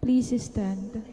Please stand.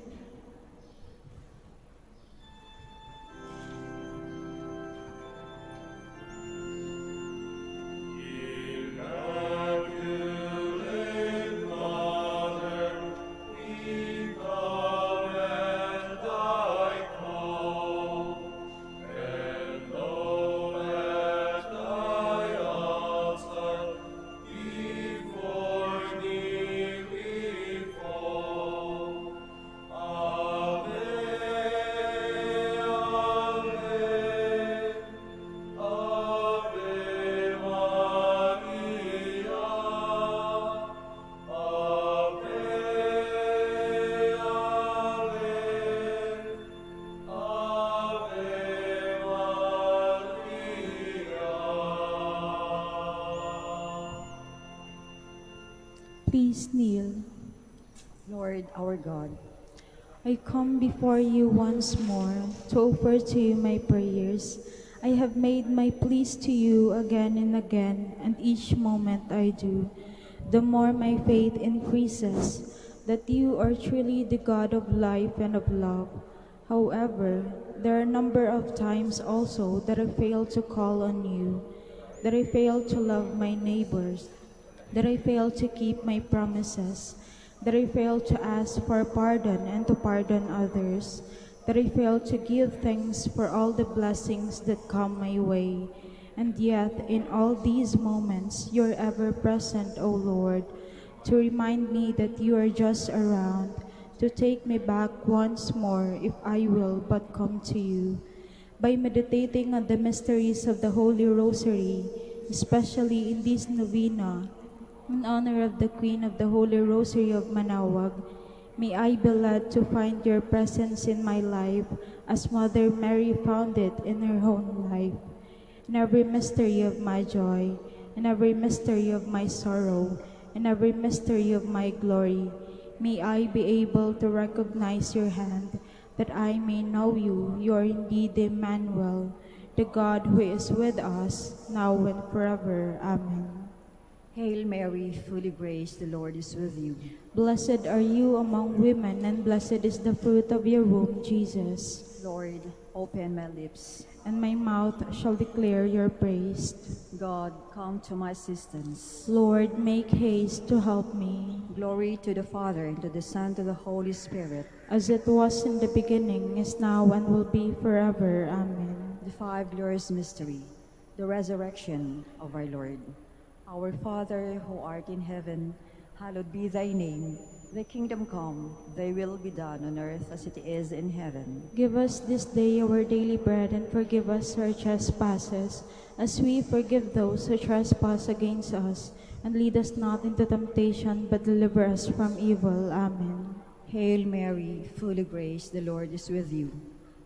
Please kneel. Lord our God, I come before you once more to offer to you my prayers. I have made my pleas to you again and again, and each moment I do, the more my faith increases that you are truly the God of life and of love. However, there are a number of times also that I fail to call on you, that I fail to love my neighbors, that I fail to keep my promises, that I fail to ask for pardon and to pardon others, that I fail to give thanks for all the blessings that come my way. And yet, in all these moments, you're ever present, O Lord, to remind me that you are just around, to take me back once more if I will but come to you. By meditating on the mysteries of the Holy Rosary, especially in this novena, in honor of the Queen of the Holy Rosary of Manaoag, may I be led to find your presence in my life as Mother Mary found it in her own life. In every mystery of my joy, in every mystery of my sorrow, in every mystery of my glory, may I be able to recognize your hand, that I may know you. You are indeed Emmanuel, the God who is with us, now and forever. Amen. Hail Mary, fully graced, the Lord is with you. Blessed are you among women, and blessed is the fruit of your womb, Jesus. Lord, open my lips. And my mouth shall declare your praise. God, come to my assistance. Lord, make haste to help me. Glory to the Father, and to the Son, and to the Holy Spirit. As it was in the beginning, is now, and will be forever. Amen. The five glorious mystery, the resurrection of our Lord. Our Father, who art in heaven, hallowed be thy name. Thy kingdom come, thy will be done on earth as it is in heaven. Give us this day our daily bread, and forgive us our trespasses, as we forgive those who trespass against us. And lead us not into temptation, but deliver us from evil. Amen. Hail Mary, full of grace, the Lord is with you.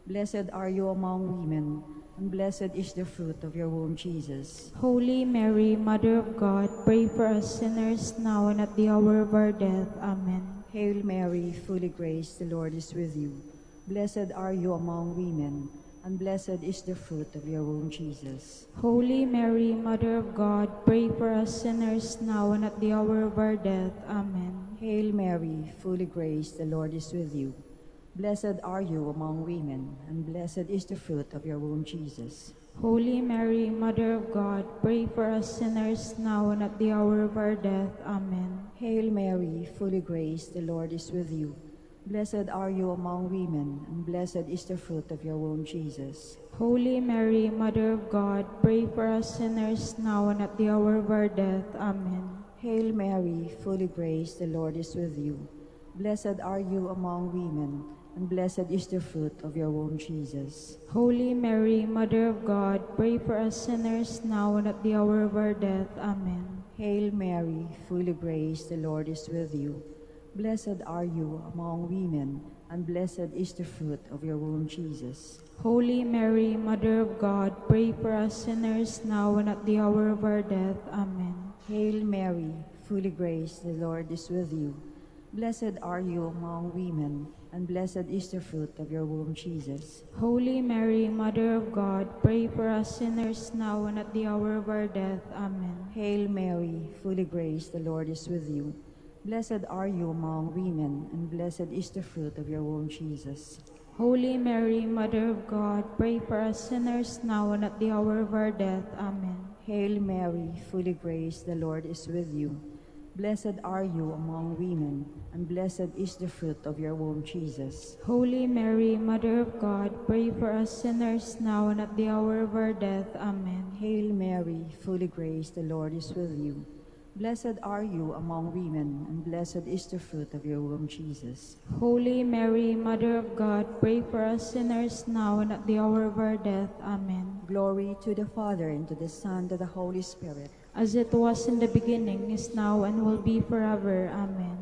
Blessed are you among women, and blessed is the fruit of your womb, Jesus. Holy Mary, Mother of God, pray for us sinners now and at the hour of our death. Amen. Hail Mary, full of grace, the Lord is with you. Blessed are you among women, and blessed is the fruit of your womb, Jesus. Holy Mary, Mother of God, pray for us sinners now and at the hour of our death. Amen. Hail Mary, full of grace, the Lord is with you. Blessed are you among women, and blessed is the fruit of your womb, Jesus. Holy Mary, Mother of God, pray for us sinners now and at the hour of our death. Amen. Hail Mary, full of grace, the Lord is with you. Blessed are you among women, and blessed is the fruit of your womb, Jesus. Holy Mary, Mother of God, pray for us sinners now and at the hour of our death. Amen. Hail Mary, full of grace, the Lord is with you. Blessed are you among women, and blessed is the fruit of your womb, Jesus. Holy Mary, Mother of God, pray for us sinners now and at the hour of our death. Amen. Hail Mary, full of grace, the Lord is with you. Blessed are you among women, and blessed is the fruit of your womb, Jesus. Holy Mary, Mother of God, pray for us sinners now and at the hour of our death. Amen. Hail Mary, full of grace, the Lord is with you. Blessed are you among women, and blessed is the fruit of your womb, Jesus. Holy Mary, Mother of God, pray for us sinners now and at the hour of our death. Amen. Hail Mary, full of grace, the Lord is with you. Blessed are you among women, and blessed is the fruit of your womb, Jesus. Holy Mary, Mother of God, pray for us sinners now and at the hour of our death. Amen. Hail Mary, fully graced, the Lord is with you. Blessed are you among women, and blessed is the fruit of your womb, Jesus. Holy Mary, Mother of God, pray for us sinners now and at the hour of our death. Amen. Hail Mary, fully graced, the Lord is with you. Blessed are you among women, and blessed is the fruit of your womb, Jesus. Holy Mary, Mother of God, pray for us sinners now and at the hour of our death. Amen. Glory to the Father, and to the Son, and to the Holy Spirit. As it was in the beginning, is now, and will be forever. Amen.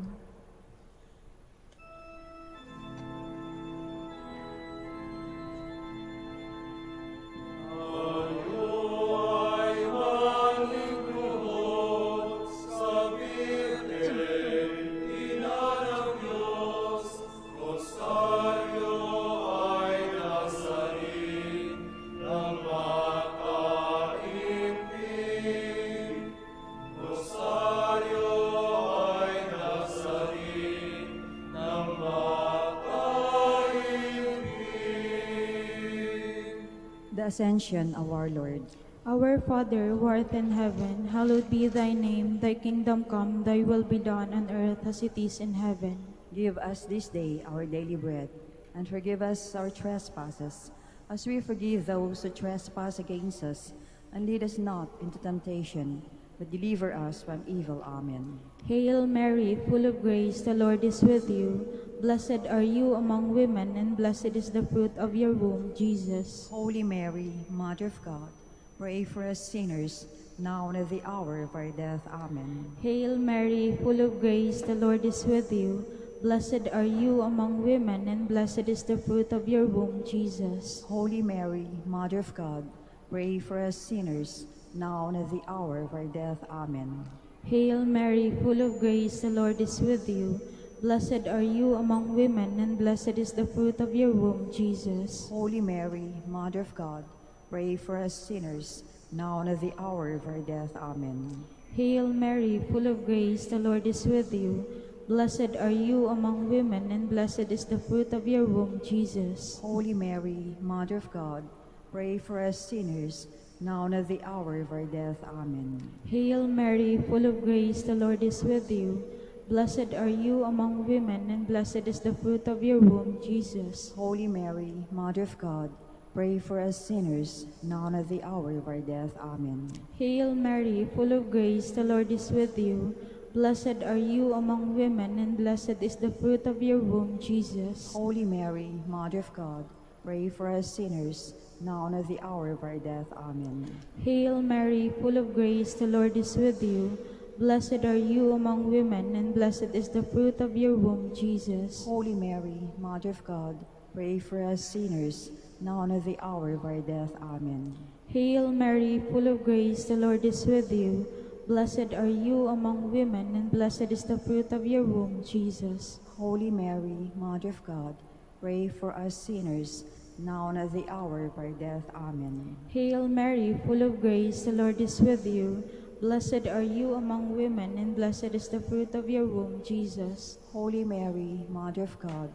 Ascension of our Lord. Our Father, who art in heaven, hallowed be thy name. Thy kingdom come, thy will be done on earth as it is in heaven. Give us this day our daily bread, and forgive us our trespasses, as we forgive those who trespass against us. And lead us not into temptation, but deliver us from evil. Amen. Hail Mary, full of grace, the Lord is with you. Blessed are you among women, and blessed is the fruit of your womb, Jesus. Holy Mary, Mother of God, pray for us sinners, now and at the hour of our death. Amen. Hail Mary, full of grace, the Lord is with you. Blessed are you among women, and blessed is the fruit of your womb, Jesus. Holy Mary, Mother of God, pray for us sinners, now and at the hour of our death. Amen. Hail Mary, full of grace, the Lord is with you. Blessed are you among women, and blessed is the fruit of your womb, Jesus. Holy Mary, Mother of God, pray for us sinners, now and at the hour of our death. Amen. Hail Mary, full of grace, the Lord is with you. Blessed are you among women, and blessed is the fruit of your womb, Jesus. Holy Mary, Mother of God, pray for us sinners, now and at the hour of our death. Amen. Hail Mary, full of grace, the Lord is with you. Blessed are you among women, and blessed is the fruit of your womb, Jesus. Holy Mary, Mother of God, pray for us sinners, now and at the hour of our death. Amen. Hail Mary, full of grace, the Lord is with you. Blessed are you among women, and blessed is the fruit of your womb, Jesus. Holy Mary, Mother of God, pray for us sinners, now and at the hour of our death. Amen. Hail Mary, full of grace, the Lord is with you. Blessed are you among women, and blessed is the fruit of your womb, Jesus. Holy Mary, Mother of God, pray for us sinners, now and at the hour of our death. Amen. Hail Mary, full of grace, the Lord is with you. Blessed are you among women, and blessed is the fruit of your womb, Jesus. Holy Mary, Mother of God, pray for us sinners, now and at the hour of our death. Amen. Hail Mary, full of grace, the Lord is with you. Blessed are you among women, and blessed is the fruit of your womb, Jesus. Holy Mary, Mother of God,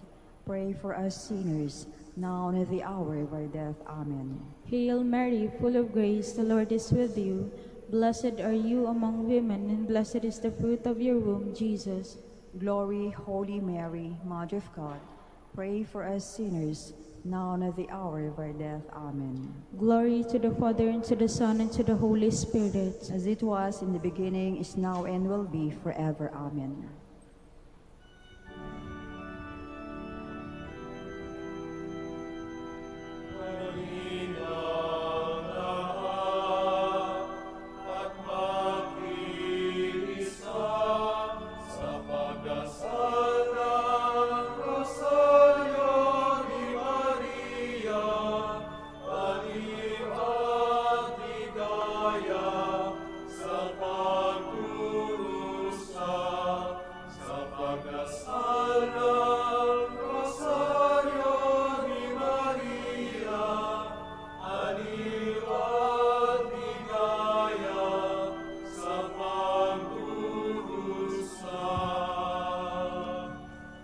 pray for us sinners, now and at the hour of our death. Amen. Hail Mary, full of grace, the Lord is with you. Blessed are you among women, and blessed is the fruit of your womb, Jesus. Glory, Holy Mary, Mother of God, pray for us sinners, now and at the hour of our death. Amen. Glory to the Father, and to the Son, and to the Holy Spirit. As it was in the beginning, is now, and will be forever. Amen.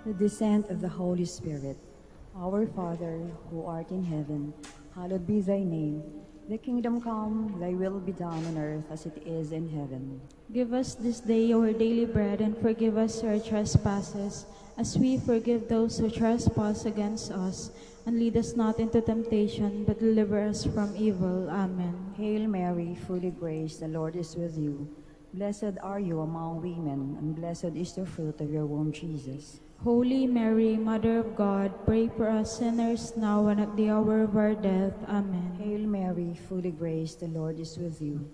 the descent of the Holy Spirit. Our Father, who art in heaven, hallowed be thy name. Thy kingdom come, thy will be done on earth as it is in heaven. Give us this day our daily bread, and forgive us our trespasses, as we forgive those who trespass against us. And lead us not into temptation, but deliver us from evil. Amen. Hail Mary, full of grace, the Lord is with you. Blessed are you among women, and blessed is the fruit of your womb, Jesus. Holy Mary, Mother of God, pray for us sinners now and at the hour of our death. Amen. Hail Mary, full of grace, the Lord is with you.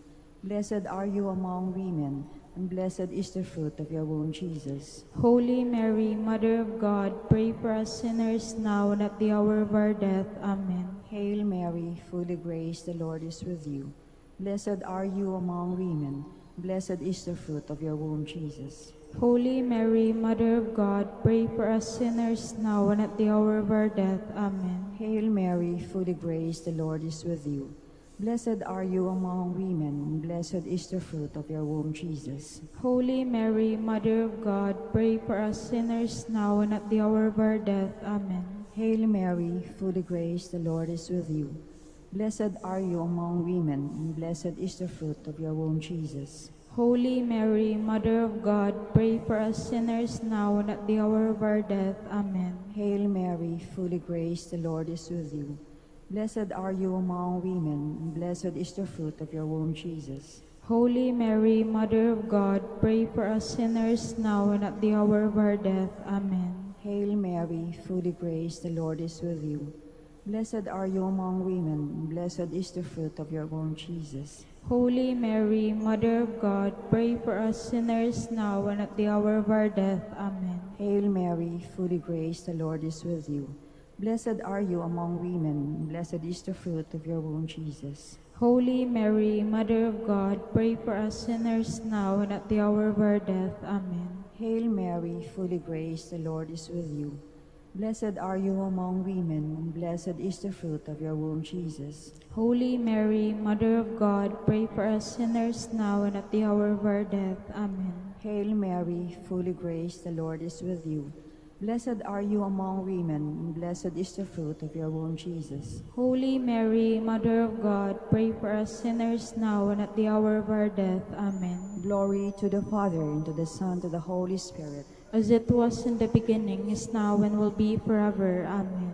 Blessed are you among women, and blessed is the fruit of your womb, Jesus. Holy Mary, Mother of God, pray for us sinners now and at the hour of our death. Amen. Hail Mary, full of grace, the Lord is with you. Blessed are you among women, blessed is the fruit of your womb, Jesus. Holy Mary, Mother of God, pray for us sinners now and at the hour of our death. Amen. Hail Mary, full of grace, the Lord is with you. Blessed are you among women, and blessed is the fruit of your womb, Jesus. Holy Mary, Mother of God, pray for us sinners now and at the hour of our death. Amen. Hail Mary, full of grace, the Lord is with you. Blessed are you among women, and blessed is the fruit of your womb, Jesus. Holy Mary, Mother of God, pray for us sinners now and at the hour of our death. Amen. Hail Mary, full of grace, the Lord is with you. Blessed are you among women, and blessed is the fruit of your womb, Jesus. Holy Mary, Mother of God, pray for us sinners now and at the hour of our death. Amen. Hail Mary, full of grace, the Lord is with you. Blessed are you among women, and blessed is the fruit of your womb, Jesus. Holy Mary, Mother of God, pray for us sinners now and at the hour of our death. Amen. Hail Mary, full of grace, the Lord is with you. Blessed are you among women, and blessed is the fruit of your womb, Jesus. Holy Mary, Mother of God, pray for us sinners now and at the hour of our death. Amen. Hail Mary, full of grace, the Lord is with you. Blessed are you among women, and blessed is the fruit of your womb, Jesus. Holy Mary, Mother of God, pray for us sinners now and at the hour of our death. Amen. Hail Mary, full of grace, the Lord is with you. Blessed are you among women, and blessed is the fruit of your womb, Jesus. Holy Mary, Mother of God, pray for us sinners now and at the hour of our death. Amen. Glory to the Father, and to the Son, and to the Holy Spirit. As it was in the beginning, is now, and will be forever. Amen.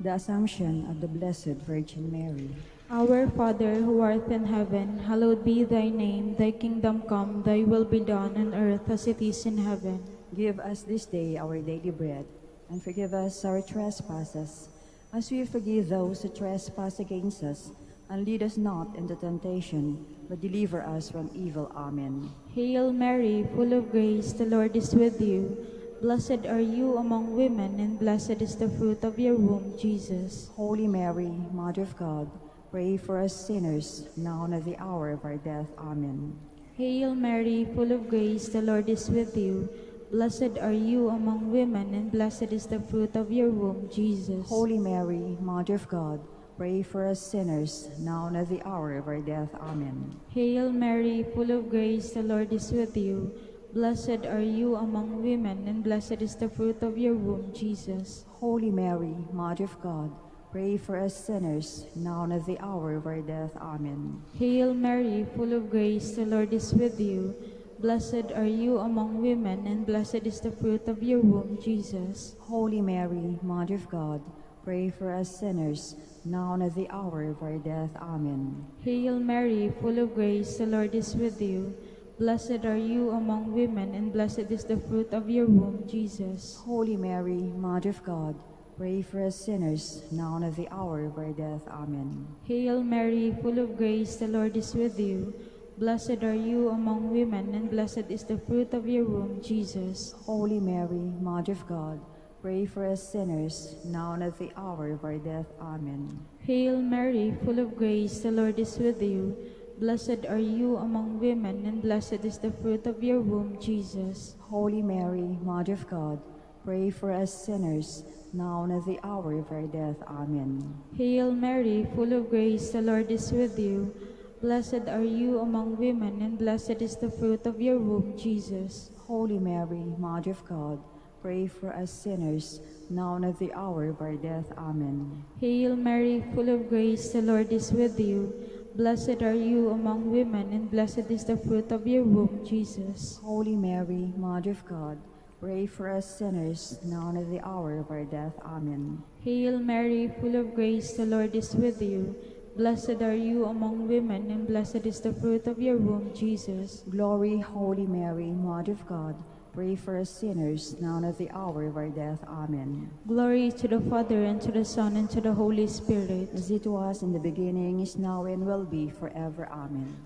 The Assumption of the Blessed Virgin Mary. Our Father, who art in heaven, hallowed be thy name. Thy kingdom come, thy will be done on earth as it is in heaven. Give us this day our daily bread, and forgive us our trespasses, as we forgive those who trespass against us. And lead us not into temptation, but deliver us from evil. Amen. Hail Mary, full of grace, the Lord is with you. Blessed are you among women, and blessed is the fruit of your womb, Jesus. Holy Mary, Mother of God, pray for us sinners, now and at the hour of our death. Amen. Hail Mary, full of grace, the Lord is with you. Blessed are you among women, and blessed is the fruit of your womb, Jesus. Holy Mary, Mother of God, pray for us sinners, now and at the hour of our death. Amen. Hail Mary, full of grace, the Lord is with you. Blessed are you among women, and blessed is the fruit of your womb, Jesus. Holy Mary, Mother of God, pray for us sinners, now and at the hour of our death. Amen. Hail Mary, full of grace, the Lord is with you. Blessed are you among women, and blessed is the fruit of your womb, Jesus. Holy Mary, Mother of God, pray for us sinners, now and at the hour of our death. Amen. Hail Mary, full of grace, the Lord is with you. Blessed are you among women, and blessed is the fruit of your womb, Jesus. Holy Mary, Mother of God, pray for us sinners, now and at the hour of our death. Amen. Hail Mary, full of grace, the Lord is with you. Blessed are you among women, and blessed is the fruit of your womb, Jesus. Holy Mary, Mother of God, pray for us sinners, now and at the hour of our death. Amen. Hail Mary, full of grace, the Lord is with you. Blessed are you among women, and blessed is the fruit of your womb, Jesus. Holy Mary, Mother of God, pray for us sinners, now and at the hour of our death. Amen. Hail Mary, full of grace, the Lord is with you. Blessed are you among women, and blessed is the fruit of your womb, Jesus. Holy Mary, Mother of God, pray for us sinners, now and at the hour of our death. Amen. Hail Mary, full of grace, the Lord is with you. Blessed are you among women, and blessed is the fruit of your womb, Jesus. Holy Mary, Mother of God, pray for us sinners, now and at the hour of our death. Amen. Hail Mary, full of grace, the Lord is with you. Blessed are you among women, and blessed is the fruit of your womb, Jesus. Glory, Holy Mary, Mother of God, pray for us sinners, now and at the hour of our death. Amen. Glory to the Father, and to the Son, and to the Holy Spirit. As it was in the beginning, is now, and will be forever. Amen.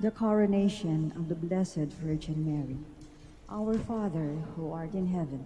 The coronation of the Blessed Virgin Mary. Our Father, who art in heaven,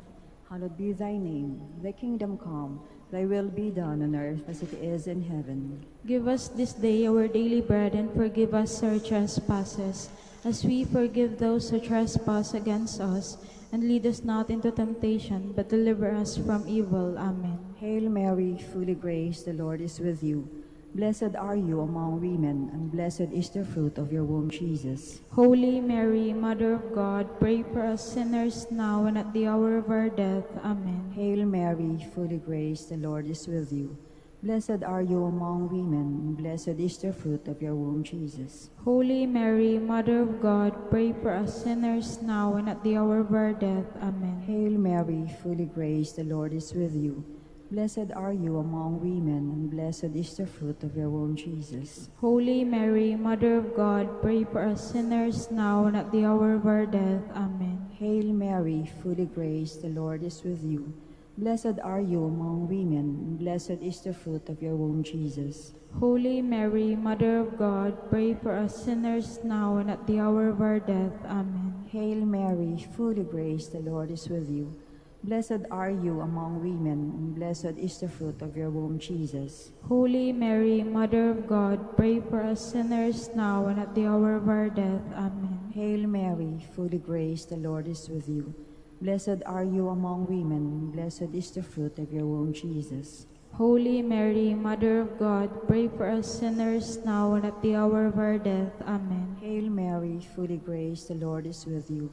hallowed be thy name. Thy kingdom come, thy will be done on earth as it is in heaven. Give us this day our daily bread, and forgive us our trespasses, as we forgive those who trespass against us. And lead us not into temptation, but deliver us from evil. Amen. Hail Mary, full of grace, the Lord is with you. Blessed are you among women, and blessed is the fruit of your womb, Jesus. Holy Mary, Mother of God, pray for us sinners now and at the hour of our death. Amen. Hail Mary, full of grace, the Lord is with you. Blessed are you among women, and blessed is the fruit of your womb, Jesus. Holy Mary, Mother of God, pray for us sinners now and at the hour of our death. Amen. Hail Mary, full of grace, the Lord is with you. Blessed are you among women, and blessed is the fruit of your womb, Jesus. Holy Mary, Mother of God, pray for us sinners now and at the hour of our death. Amen. Hail Mary, full of grace, the Lord is with you. Blessed are you among women, and blessed is the fruit of your womb, Jesus. Holy Mary, Mother of God, pray for us sinners now and at the hour of our death. Amen. Hail Mary, full of grace, the Lord is with you. Blessed are you among women, and blessed is the fruit of your womb, Jesus. Holy Mary, Mother of God, pray for us sinners now and at the hour of our death. Amen. Hail Mary, full of grace, the Lord is with you. Blessed are you among women, and blessed is the fruit of your womb, Jesus. Holy Mary, Mother of God, pray for us sinners now and at the hour of our death. Amen. Hail Mary, full of grace, the Lord is with you.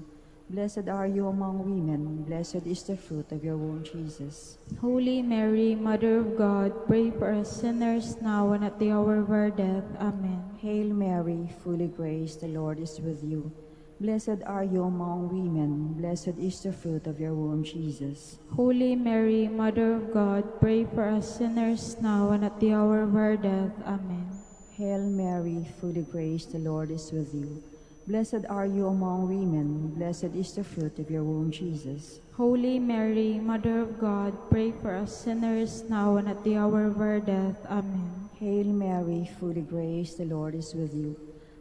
Blessed are you among women, and blessed is the fruit of your womb, Jesus. Holy Mary, Mother of God, pray for us sinners now and at the hour of our death. Amen. Hail Mary, full of grace, the Lord is with you. Blessed are you among women, and blessed is the fruit of your womb, Jesus. Holy Mary, Mother of God, pray for us sinners now and at the hour of our death. Amen. Hail Mary, full of grace, the Lord is with you. Blessed are you among women, and blessed is the fruit of your womb, Jesus. Holy Mary, Mother of God, pray for us sinners now and at the hour of our death. Amen. Hail Mary, full of grace, the Lord is with you.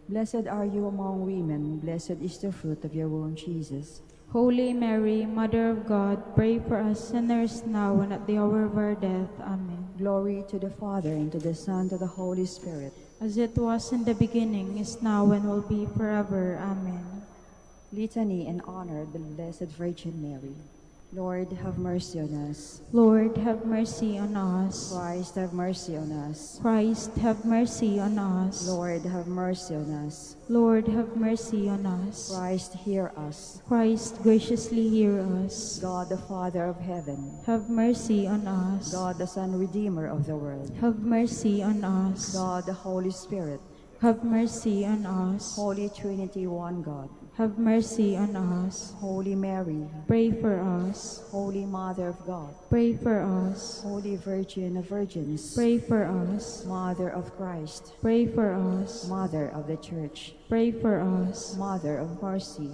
Blessed are you among women, and blessed is the fruit of your womb, Jesus. Holy Mary, Mother of God, pray for us sinners now and at the hour of our death. Amen. Glory to the Father, and to the Son, and to the Holy Spirit. As it was in the beginning, is now, and will be forever. Amen. Litany in honor of the Blessed Virgin Mary. Lord, have mercy on us. Lord, have mercy on us. Christ, have mercy on us. Christ, have mercy on us. Lord, have mercy on us. Lord, have mercy on us. Christ, hear us. Christ, graciously hear us. God, the Father of heaven, Have mercy on us. God, the Son, Redeemer of the world, Have mercy on us. God, the Holy Spirit, Have mercy on us. Holy Trinity, one God, Have mercy on us. Holy Mary, Pray for us. Holy Mother of God, Pray for us. Holy Virgin of Virgins, Pray for us. Mother of Christ, Pray for us. Mother of the Church, Pray for us. Mother of Mercy,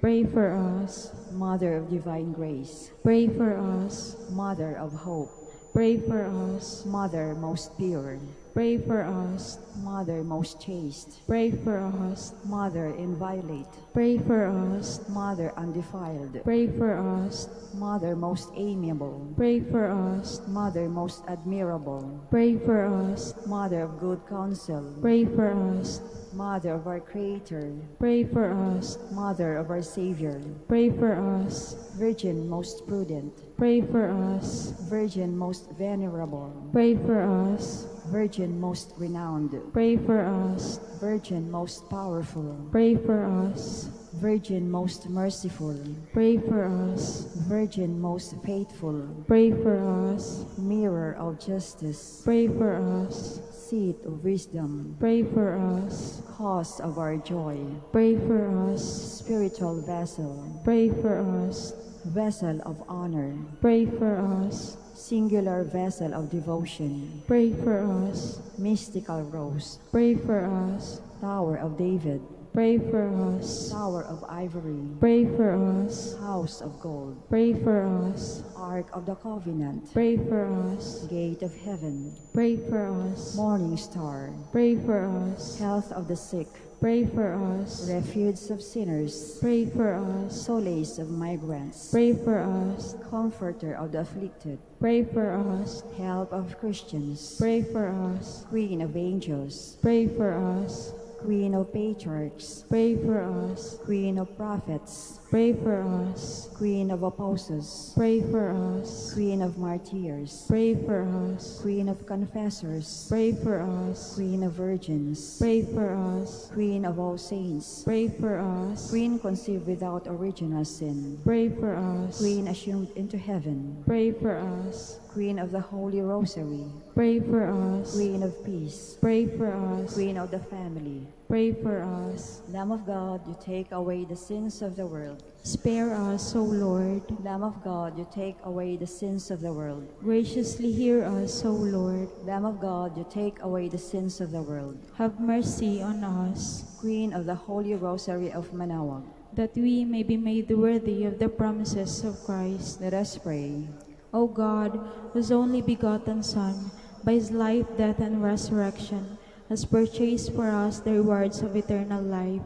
Pray for us. Mother of Divine Grace, Pray for us. Mother of Hope, Pray for us. Mother most pure, Pray for us. Mother most chaste, Pray for us. Mother inviolate, Pray for us. Mother undefiled, Pray for us. Mother most amiable, Pray for us. Mother most admirable, Pray for us. Mother of good counsel, Pray for us. Mother of our Creator, Pray for us. Mother of our Savior, Pray for us. Virgin most prudent, Pray for us. Virgin most venerable, Pray for us. Virgin most renowned, Pray for us. Virgin most powerful, Pray for us. Virgin most merciful, Pray for us. Virgin most faithful, Pray for us. Mirror of justice, Pray for us. Seat of wisdom, Pray for us. Cause of our joy, Pray for us. Spiritual vessel, Pray for us. Vessel of honor, Pray for us. Singular vessel of devotion, Pray for us. Mystical rose, Pray for us. Tower of David, Pray for us. Tower of ivory, Pray for us. House of gold, Pray for us. Ark of the covenant, Pray for us. Gate of heaven, Pray for us. Morning star, Pray for us. Health of the sick, Pray for us. Refuge of sinners, Pray for us. Solace of migrants, Pray for us. Comforter of the afflicted, Pray for us. Help of Christians, Pray for us. Queen of angels, Pray for us. Queen of patriarchs, Pray for us. Queen of prophets, Pray for us. Queen of apostles, Pray for us. Queen of martyrs, Pray for us. Queen of confessors, Pray for us. Queen of virgins, Pray for us. Queen of all saints, Pray for us. Queen conceived without original sin, Pray for us. Queen assumed into heaven, Pray for us. Queen of the Holy Rosary, Pray for us. Queen of peace, Pray for us. Queen of the family, Pray for us. Lamb of God, you take away the sins of the world. Spare us, O Lord. Lamb of God, you take away the sins of the world. Graciously hear us, O Lord. Lamb of God, you take away the sins of the world. Have mercy on us, Queen of the Holy Rosary of Manaoag, that we may be made worthy of the promises of Christ. let us pray. O God, whose only begotten Son, by his life, death, and resurrection, has purchased for us the rewards of eternal life,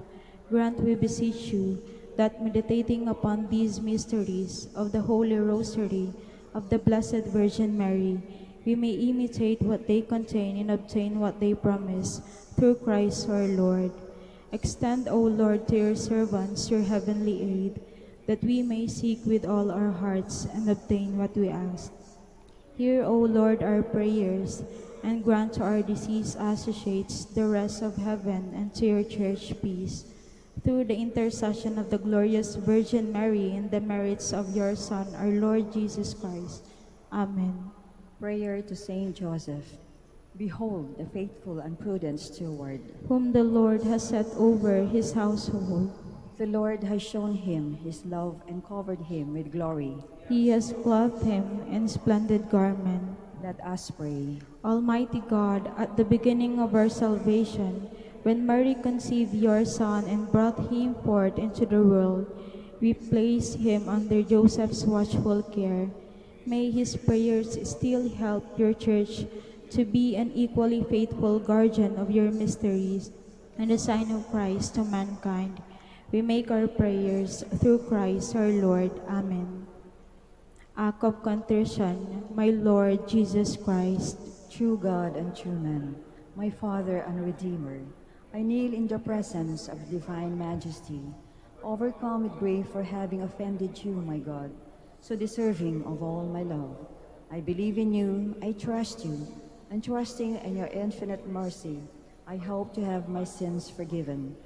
grant, we beseech you, that meditating upon these mysteries of the Holy Rosary of the Blessed Virgin Mary, we may imitate what they contain and obtain what they promise, through Christ our Lord. Extend, O Lord, to your servants your heavenly aid, that we may seek with all our hearts and obtain what we ask. Hear, O Lord, our prayers, and grant to our deceased associates the rest of heaven, and to your church peace. Through the intercession of the glorious Virgin Mary and the merits of your Son, our Lord Jesus Christ. Amen. Prayer to Saint Joseph. Behold the faithful and prudent steward. Whom the Lord has set over his household. The Lord has shown him his love and covered him with glory. He has clothed him in splendid garment. Let us pray. Almighty God, at the beginning of our salvation, when Mary conceived your Son and brought him forth into the world, we placed him under Joseph's watchful care. May his prayers still help your church to be an equally faithful guardian of your mysteries and a sign of Christ to mankind. We make our prayers through Christ our Lord. Amen. Act of contrition, my Lord Jesus Christ. True God and true man, my Father and Redeemer, I kneel in the presence of divine majesty, overcome with grief for having offended you, my God. so deserving of all my love. I believe in you, I trust you, and trusting in your infinite mercy, I hope to have my sins forgiven.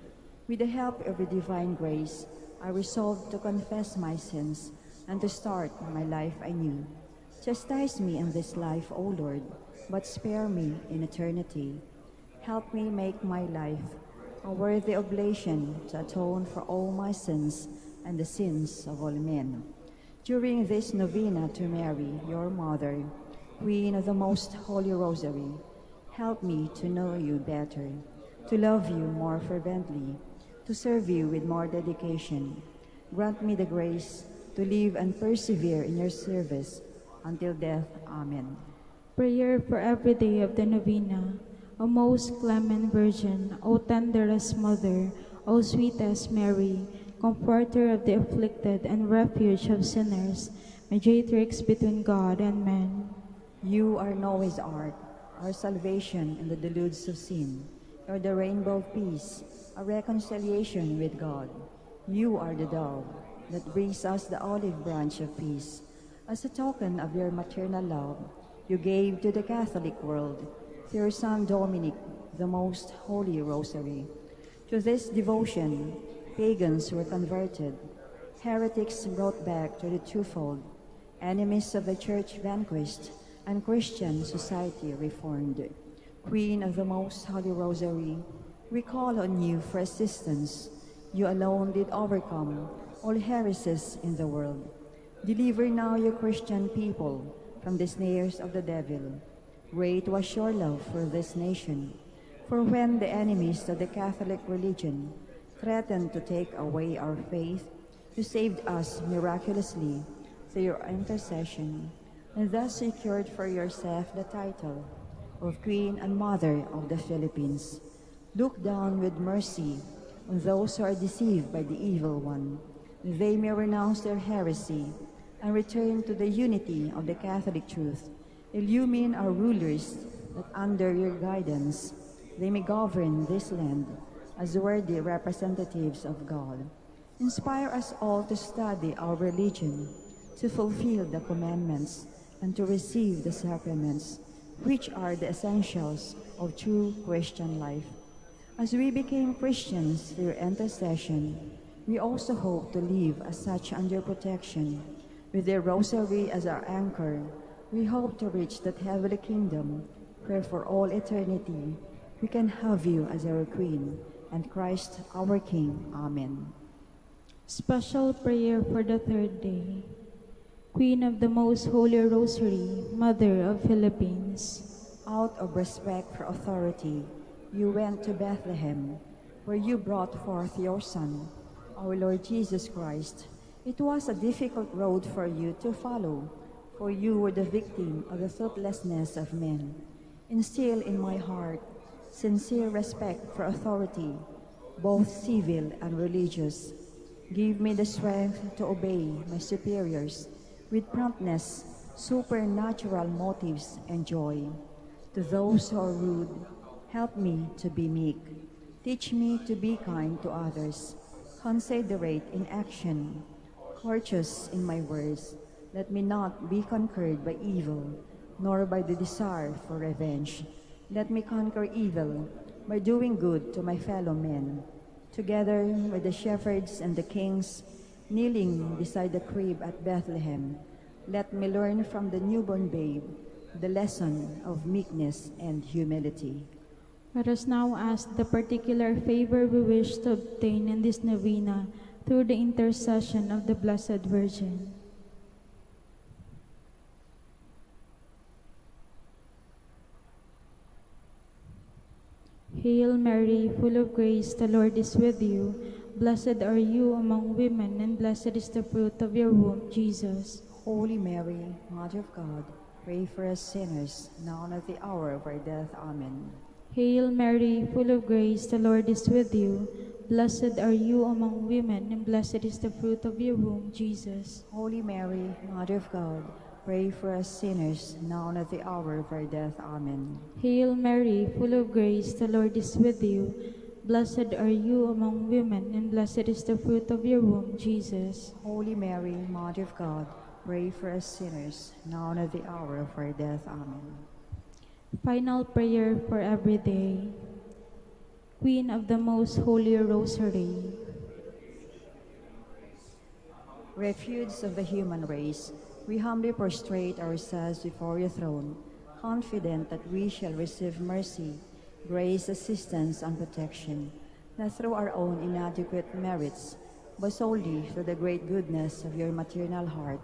With the help of your divine grace, I resolve to confess my sins and to start my life anew. Chastise me in this life, O Lord, but spare me in eternity. Help me make my life a worthy oblation to atone for all my sins and the sins of all men. During this novena to Mary, your Mother, Queen of the Most Holy Rosary, help me to know you better, to love you more fervently, to serve you with more dedication. Grant me the grace to live and persevere in your service until death. Amen. Prayer for every day of the novena. O most clement Virgin, O tenderest Mother, O sweetest Mary, Comforter of the afflicted and refuge of sinners, mediatrix between God and man. You are Noah's ark, our salvation in the deluge of sin. You are the rainbow of peace, a reconciliation with God. You are the dove that brings us the olive branch of peace. As a token of your maternal love, you gave to the Catholic world through your Son Dominic the most holy Rosary. To this devotion, pagans were converted, heretics brought back to the twofold, enemies of the Church vanquished, and Christian society reformed. Queen of the Most Holy Rosary, we call on you for assistance. You alone did overcome all heresies in the world. Deliver now your Christian people from the snares of the devil. Great was your love for this nation. For when the enemies of the Catholic religion threatened to take away our faith, you saved us miraculously through your intercession, and thus secured for yourself the title of Queen and Mother of the Philippines. Look down with mercy on those who are deceived by the evil one. They may renounce their heresy and return to the unity of the Catholic truth. Illumine our rulers that under your guidance they may govern this land as worthy representatives of God. Inspire us all to study our religion, to fulfill the commandments, and to receive the sacraments, which are the essentials of true Christian life. As we became Christians through intercession, we also hope to live as such under protection. With the Rosary as our anchor, we hope to reach that heavenly kingdom where for all eternity we can have you as our Queen and Christ our King. Amen. Special prayer for the third day. Queen of the Most Holy Rosary, Mother of Philippines. Out of respect for authority, you went to Bethlehem, where you brought forth your Son, our Lord Jesus Christ. It was a difficult road for you to follow, for you were the victim of the thoughtlessness of men. Instill in my heart sincere respect for authority, both civil and religious. Give me the strength to obey my superiors with promptness, supernatural motives, and joy. To those who are rude, help me to be meek. Teach me to be kind to others, considerate in action, courteous in my words. Let me not be conquered by evil, nor by the desire for revenge. Let me conquer evil by doing good to my fellow men. Together with the shepherds and the kings, kneeling beside the crib at Bethlehem, let me learn from the newborn babe the lesson of meekness and humility. Let us now ask the particular favor we wish to obtain in this novena through the intercession of the Blessed Virgin. Hail Mary, full of grace, the Lord is with you. Blessed are you among women, and blessed is the fruit of your womb, Jesus. Holy Mary, Mother of God, pray for us sinners, now and at the hour of our death. Amen. Hail Mary, full of grace, the Lord is with you. Blessed are you among women, and blessed is the fruit of your womb, Jesus. Holy Mary, Mother of God, pray for us sinners, now and at the hour of our death. Amen. Hail Mary, full of grace, the Lord is with you. Blessed are you among women, and blessed is the fruit of your womb, Jesus. Holy Mary, Mother of God, pray for us sinners, now and at the hour of our death. Amen. Final prayer for every day. Queen of the Most Holy Rosary, Refuge of the human race, we humbly prostrate ourselves before your throne, confident that we shall receive mercy, grace, assistance, and protection, not through our own inadequate merits, but solely through the great goodness of your maternal heart.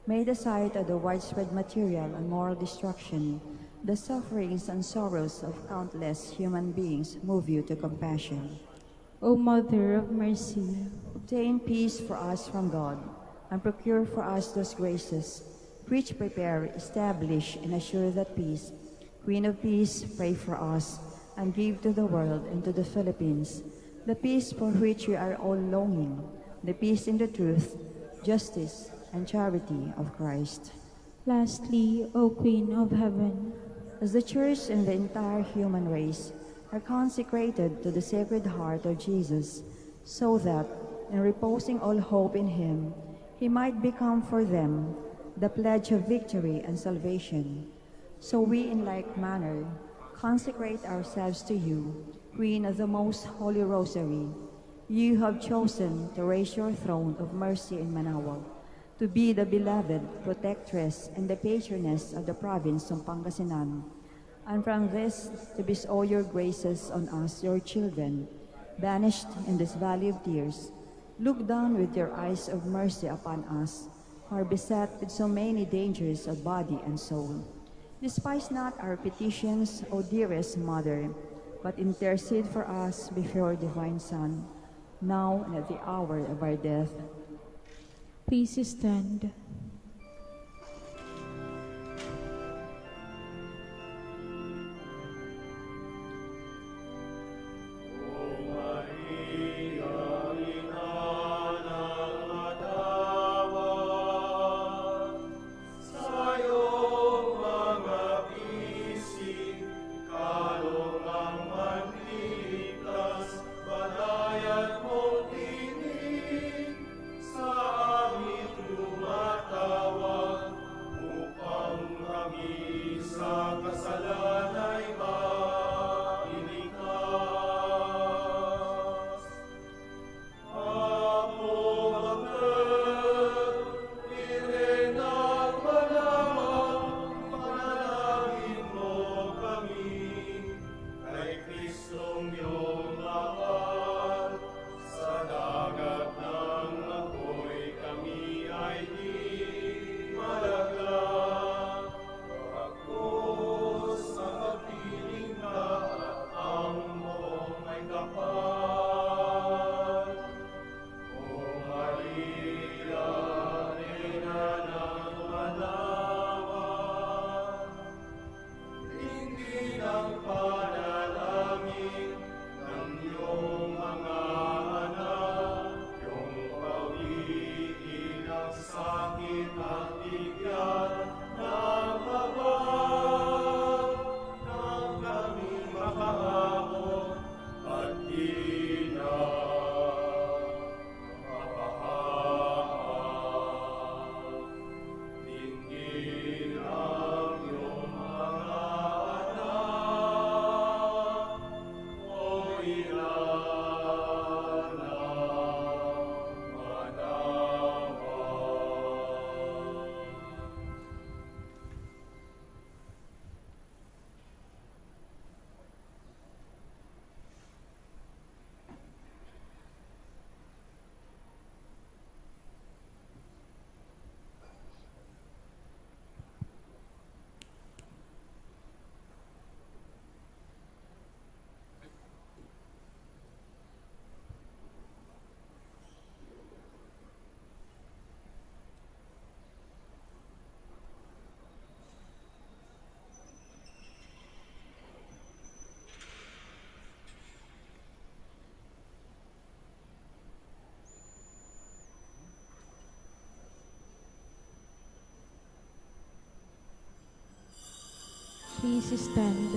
May the sight of the widespread material and moral destruction, the sufferings and sorrows of countless human beings move you to compassion. O Mother of Mercy, Obtain peace for us from God, and procure for us those graces which prepare, establish, and assure that peace. Queen of Peace, pray for us, and give to the world and to the Philippines the peace for which we are all longing, the peace in the truth, justice, and charity of Christ. lastly, O Queen of Heaven, As the Church and the entire human race are consecrated to the Sacred Heart of Jesus, so that, in reposing all hope in Him, He might become for them the pledge of victory and salvation. So we, in like manner, consecrate ourselves to you, Queen of the Most Holy Rosary. You have chosen to raise your throne of mercy in Manaoag, to be the beloved protectress and the patroness of the province of Pangasinan, and from this to bestow your graces on us, your children, banished in this valley of tears. Look down with your eyes of mercy upon us, who are beset with so many dangers of body and soul. Despise not our petitions, O dearest Mother, but intercede for us before your divine Son, now and at the hour of our death. please stand. Please stand.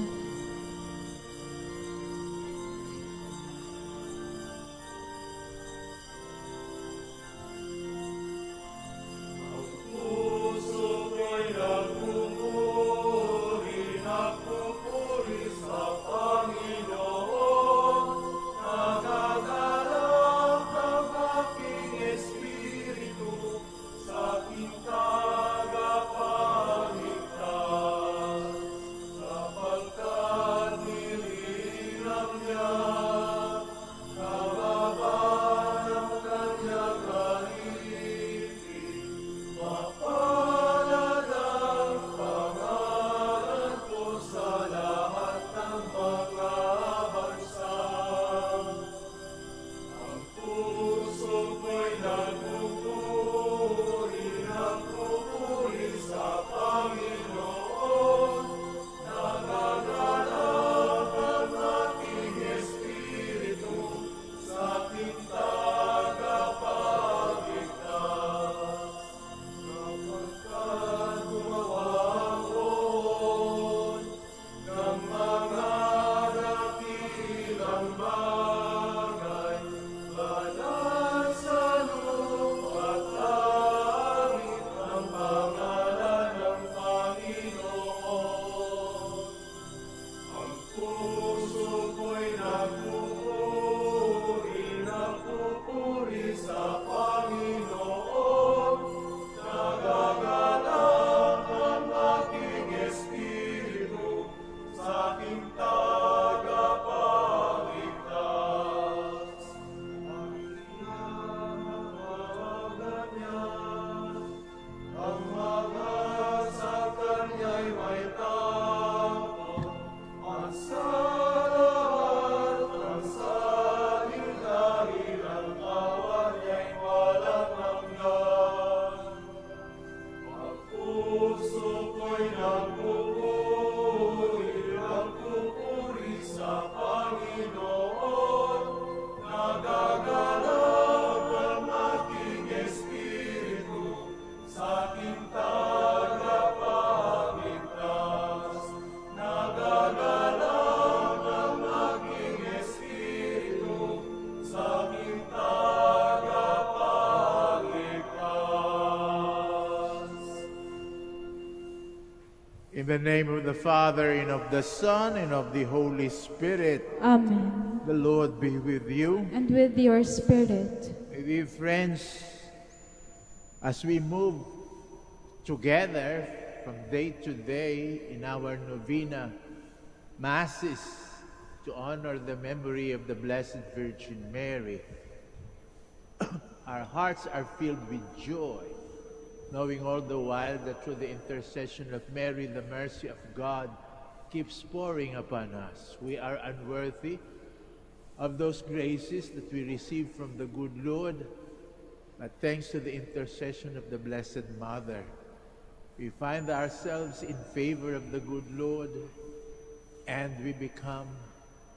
the name of the Father, and of the Son, and of the Holy Spirit. Amen. The Lord be with you. And with your spirit. My dear friends, as we move together from day to day in our novena masses to honor the memory of the Blessed Virgin Mary, our hearts are filled with joy, knowing all the while that through the intercession of Mary, the mercy of God keeps pouring upon us. We are unworthy of those graces that we receive from the good Lord, but thanks to the intercession of the Blessed Mother, we find ourselves in favor of the good Lord, and we become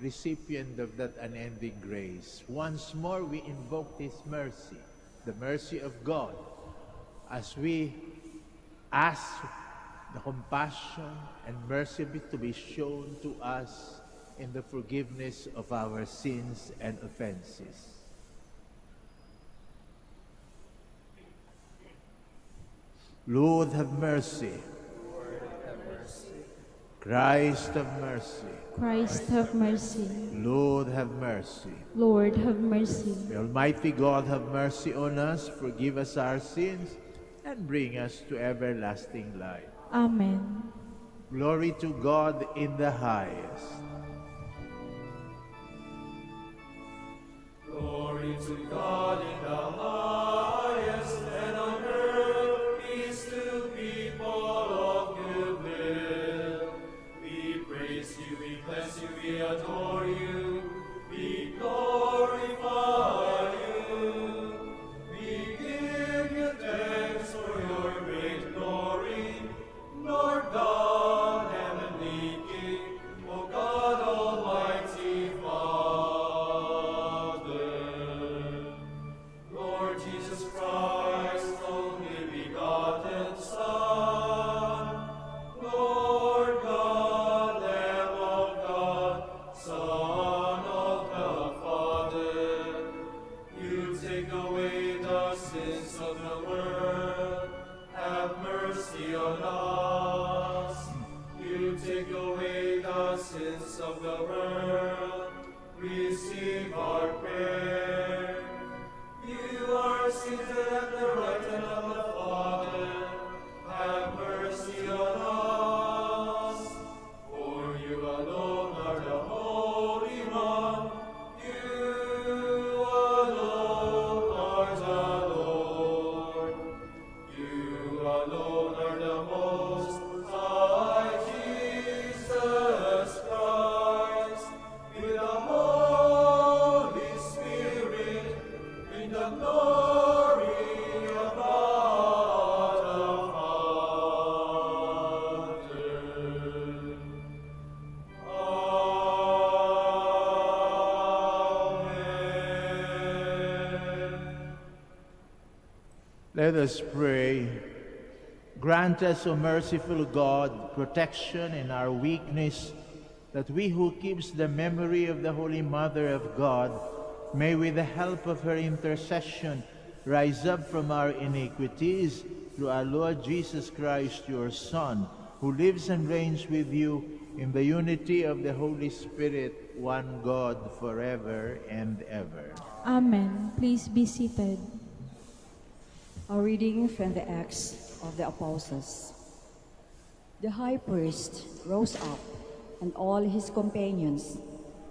recipient of that unending grace. Once more, we invoke His mercy, the mercy of God, as we ask the compassion and mercy to be shown to us in the forgiveness of our sins and offenses. Lord, have mercy. Christ, have mercy. Christ, have mercy. Lord, have mercy. Lord, have mercy. May Almighty God have mercy on us, forgive us our sins, and bring us to everlasting life. Amen. Glory to God in the highest. Glory to God in the highest, and on earth peace to people of good will. We praise you, we bless you, we adore you, we glorify you. We give you thanks for your great glory, Lord God, heavenly King, O God, Almighty Father. Lord Jesus Christ, only begotten Son, Lord God, Lamb of God, Son of the Father, you take away the sins of the world, have mercy on us. You take away the sins of the world, receive our prayer. You are seated at the right hand of the Father, have mercy on us. For you alone are the Holy One, you alone are the Lord. You alone are the Most High, Jesus Christ, with the Holy Spirit, in the glory of God the Father. Amen. Let us pray. Grant us, O merciful God, protection in our weakness, that we who keeps the memory of the Holy Mother of God may, with the help of her intercession, rise up from our iniquities through our Lord Jesus Christ, your Son, who lives and reigns with you in the unity of the Holy Spirit, one God, forever and ever. Amen. Please be seated. A reading from the Acts of the Apostles. The high priest rose up, and all his companions,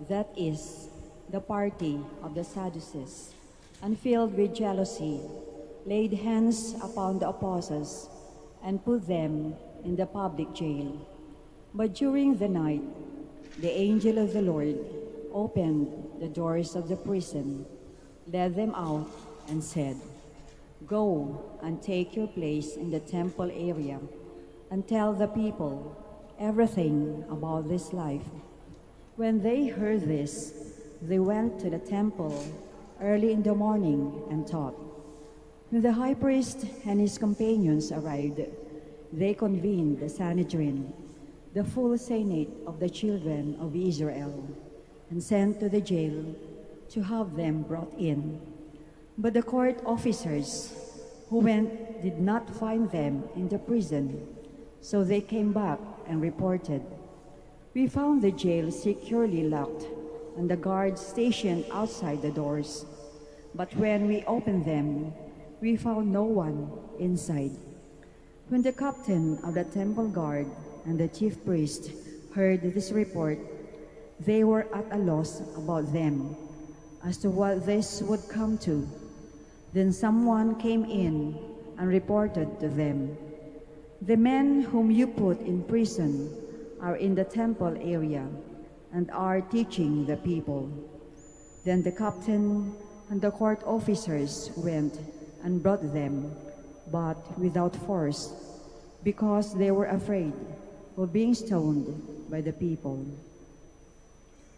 that is, the party of the Sadducees, and filled with jealousy, laid hands upon the apostles and put them in the public jail. But during the night, the angel of the Lord opened the doors of the prison, led them out, and said, "Go and take your place in the temple area and tell the people everything about this life." When they heard this, they went to the temple early in the morning and taught. When the high priest and his companions arrived, they convened the Sanhedrin, the full senate of the children of Israel, and sent to the jail to have them brought in. But the court officers who went did not find them in the prison, so they came back and reported, "We found the jail securely locked and the guards stationed outside the doors. But when we opened them, we found no one inside." When the captain of the temple guard and the chief priest heard this report, they were at a loss about them as to what this would come to. Then someone came in and reported to them, "The men whom you put in prison are in the temple area and are teaching the people." Then the captain and the court officers went and brought them, but without force, because they were afraid of being stoned by the people.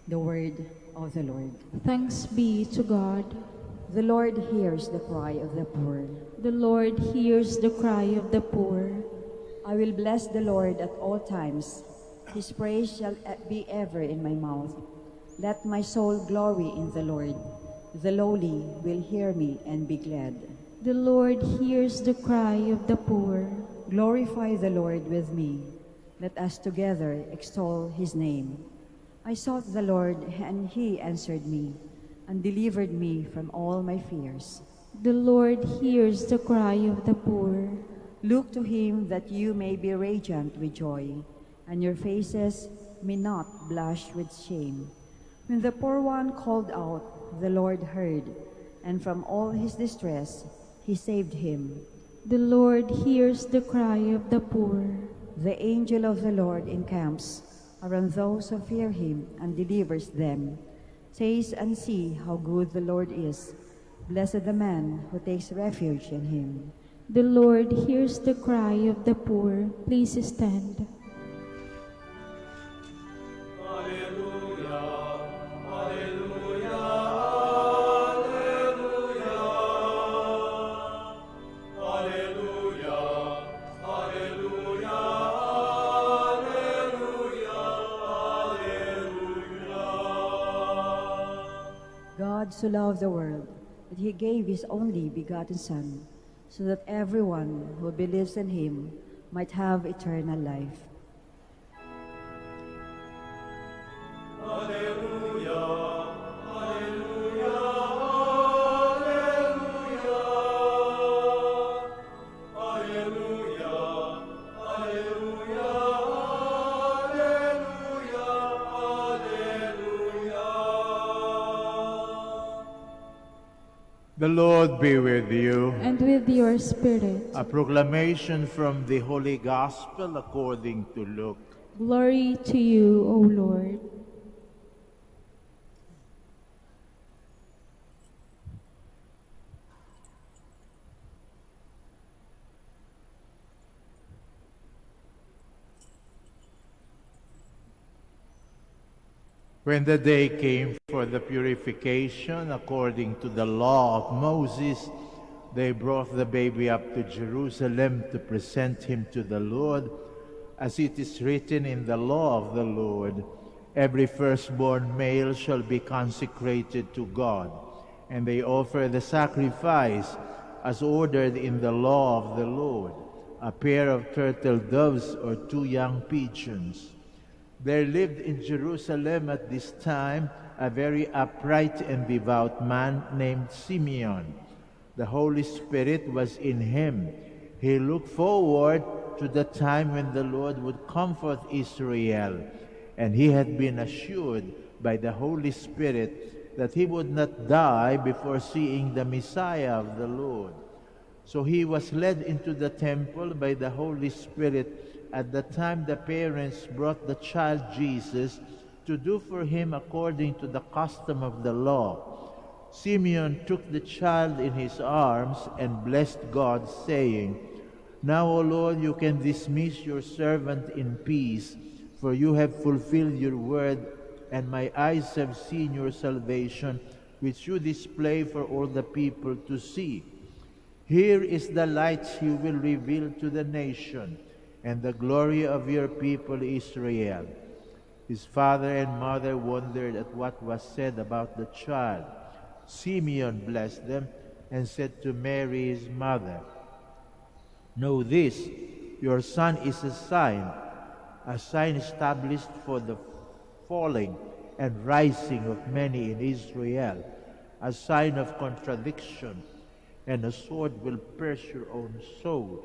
The word of the Lord. Thanks be to God. The Lord hears the cry of the poor. The Lord hears the cry of the poor. I will bless the Lord at all times. His praise shall be ever in my mouth. Let my soul glory in the Lord. The lowly will hear me and be glad. The Lord hears the cry of the poor. Glorify the Lord with me. Let us together extol his name. I sought the Lord, and he answered me, and delivered me from all my fears. The Lord hears the cry of the poor. Look to him that you may be radiant with joy, and your faces may not blush with shame. When the poor one called out, the Lord heard, and from all his distress he saved him. The Lord hears the cry of the poor. The angel of the Lord encamps around those who fear him and delivers them. Taste and see how good the Lord is. Blessed the man who takes refuge in him. The Lord hears the cry of the poor. Please stand. Alleluia, alleluia, alleluia. Alleluia, alleluia, alleluia, alleluia. God so loved the world that he gave his only begotten Son, so that everyone who believes in him might have eternal life. Alleluia, alleluia, alleluia. Alleluia, alleluia, alleluia, alleluia. The Lord be with you. And with your spirit. A proclamation from the Holy Gospel according to Luke. Glory to you, O Lord. When the day came for the purification according to the law of Moses, they brought the baby up to Jerusalem to present him to the Lord, as it is written in the law of the Lord. Every firstborn male shall be consecrated to God, and they offer the sacrifice as ordered in the law of the Lord, a pair of turtle doves or 2 young pigeons. There lived in Jerusalem at this time a very upright and devout man named Simeon. The Holy Spirit was in him. He looked forward to the time when the Lord would comfort Israel, and he had been assured by the Holy Spirit that he would not die before seeing the Messiah of the Lord. So he was led into the temple by the Holy Spirit at the time the parents brought the child Jesus to do for him according to the custom of the law. Simeon took the child in his arms and blessed God, saying, "Now, O Lord, you can dismiss your servant in peace, for you have fulfilled your word, and my eyes have seen your salvation, which you display for all the people to see. Here is the light you will reveal to the nation, and the glory of your people Israel." His father and mother wondered at what was said about the child. Simeon blessed them and said to Mary his mother, "Know this, your son is a sign a sign established for the falling and rising of many in Israel, a sign of contradiction, and a sword will pierce your own soul,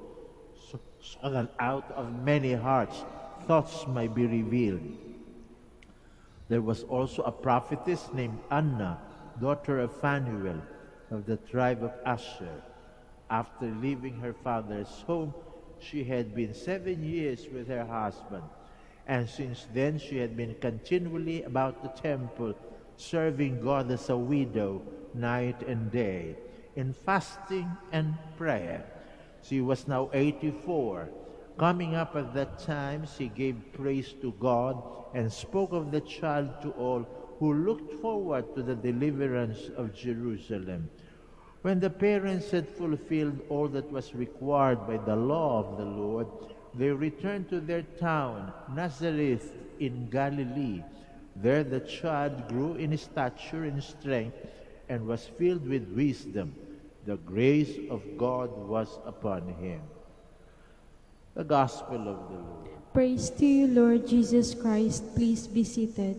so that out of many hearts thoughts might be revealed. There was also a prophetess named Anna, daughter of Phanuel, of the tribe of Asher. After leaving her father's home, she had been 7 years with her husband, and since then she had been continually about the temple, serving God as a widow night and day, in fasting and prayer. She was now 84. Coming up at that time, she gave praise to God and spoke of the child to all who looked forward to the deliverance of Jerusalem. When the parents had fulfilled all that was required by the law of the Lord, they returned to their town, Nazareth in Galilee. There the child grew in stature and strength and was filled with wisdom. The grace of God was upon him. The Gospel of the Lord. Praise to you, Lord Jesus Christ. Please be seated.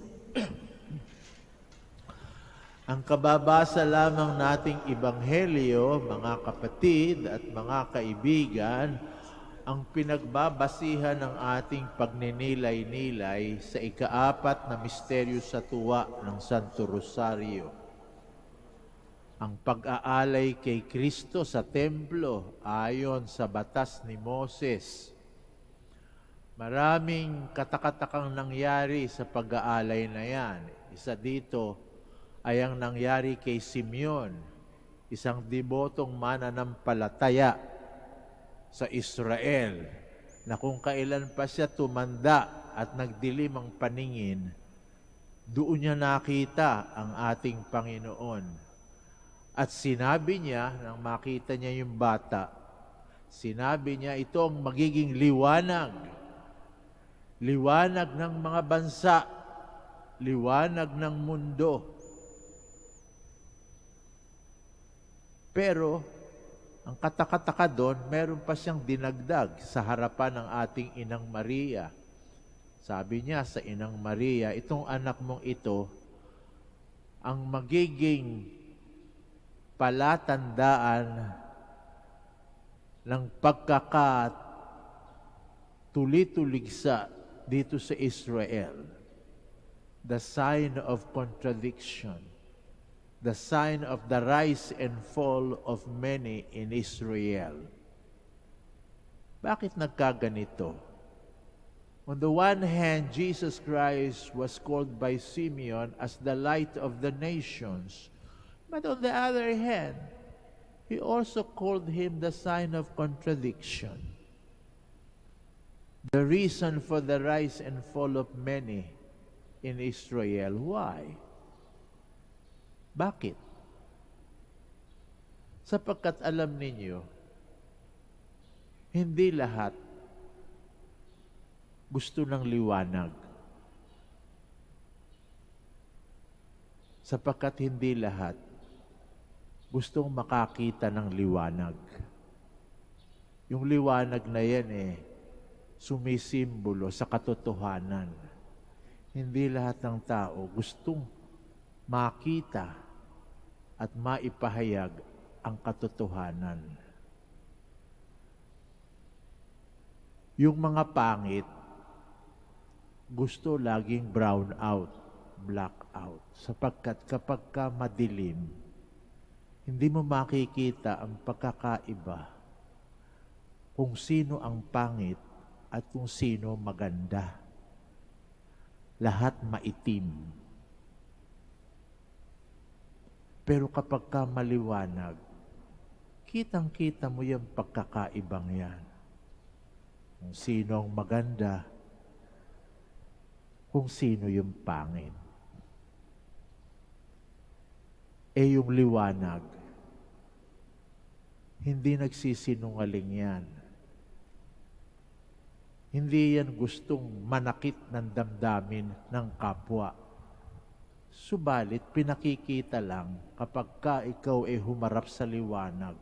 Ang kababasa lamang nating Ebanghelyo, mga kapatid at mga kaibigan, ang pinagbabasihan ng ating pagninilay-nilay sa ika-4 na misteryo sa tuwa ng Santo Rosario. Ang pag-aalay kay Kristo sa templo ayon sa batas ni Moses. Maraming katakatakang nangyari sa pag-aalay na yan. Isa dito ay ang nangyari kay Simeon, isang debotong mananampalataya sa Israel, na kung kailan pa siya tumanda at nagdilim ang paningin, doon niya nakita ang ating Panginoon. At sinabi niya, nang makita niya yung bata, sinabi niya, ito ang magiging liwanag. Liwanag ng mga bansa, liwanag ng mundo. Pero, ang katakataka doon, meron pa siyang dinagdag sa harapan ng ating Inang Maria. Sabi niya sa Inang Maria, itong anak mong ito, ang magiging palatandaan ng pagkakatuli-tuligsa dito sa Israel. The sign of contradiction. The sign of the rise and fall of many in Israel. Bakit nagkaganito? On the one hand, Jesus Christ was called by Simeon as the light of the nations. But on the other hand, he also called him the sign of contradiction. The reason for the rise and fall of many in Israel. Why? Bakit? Sapagkat alam ninyo, hindi lahat gusto ng liwanag. Sapagkat hindi lahat gustong makakita ng liwanag. Yung liwanag na yan sumisimbolo sa katotohanan. Hindi lahat ng tao gustong makita at maipahayag ang katotohanan. Yung mga pangit, gusto laging brown out, black out. Sapagkat kapag ka madilim, hindi mo makikita ang pagkakaiba kung sino ang pangit at kung sino maganda. Lahat maitim. Pero kapag ka maliwanag, kitang-kita mo yung pagkakaibang yan. Kung sino ang maganda, kung sino yung pangit. Yung liwanag, hindi nagsisinungaling yan. Hindi yan gustong manakit ng damdamin ng kapwa. Subalit, pinakikita lang kapag ka ikaw ay humarap sa liwanag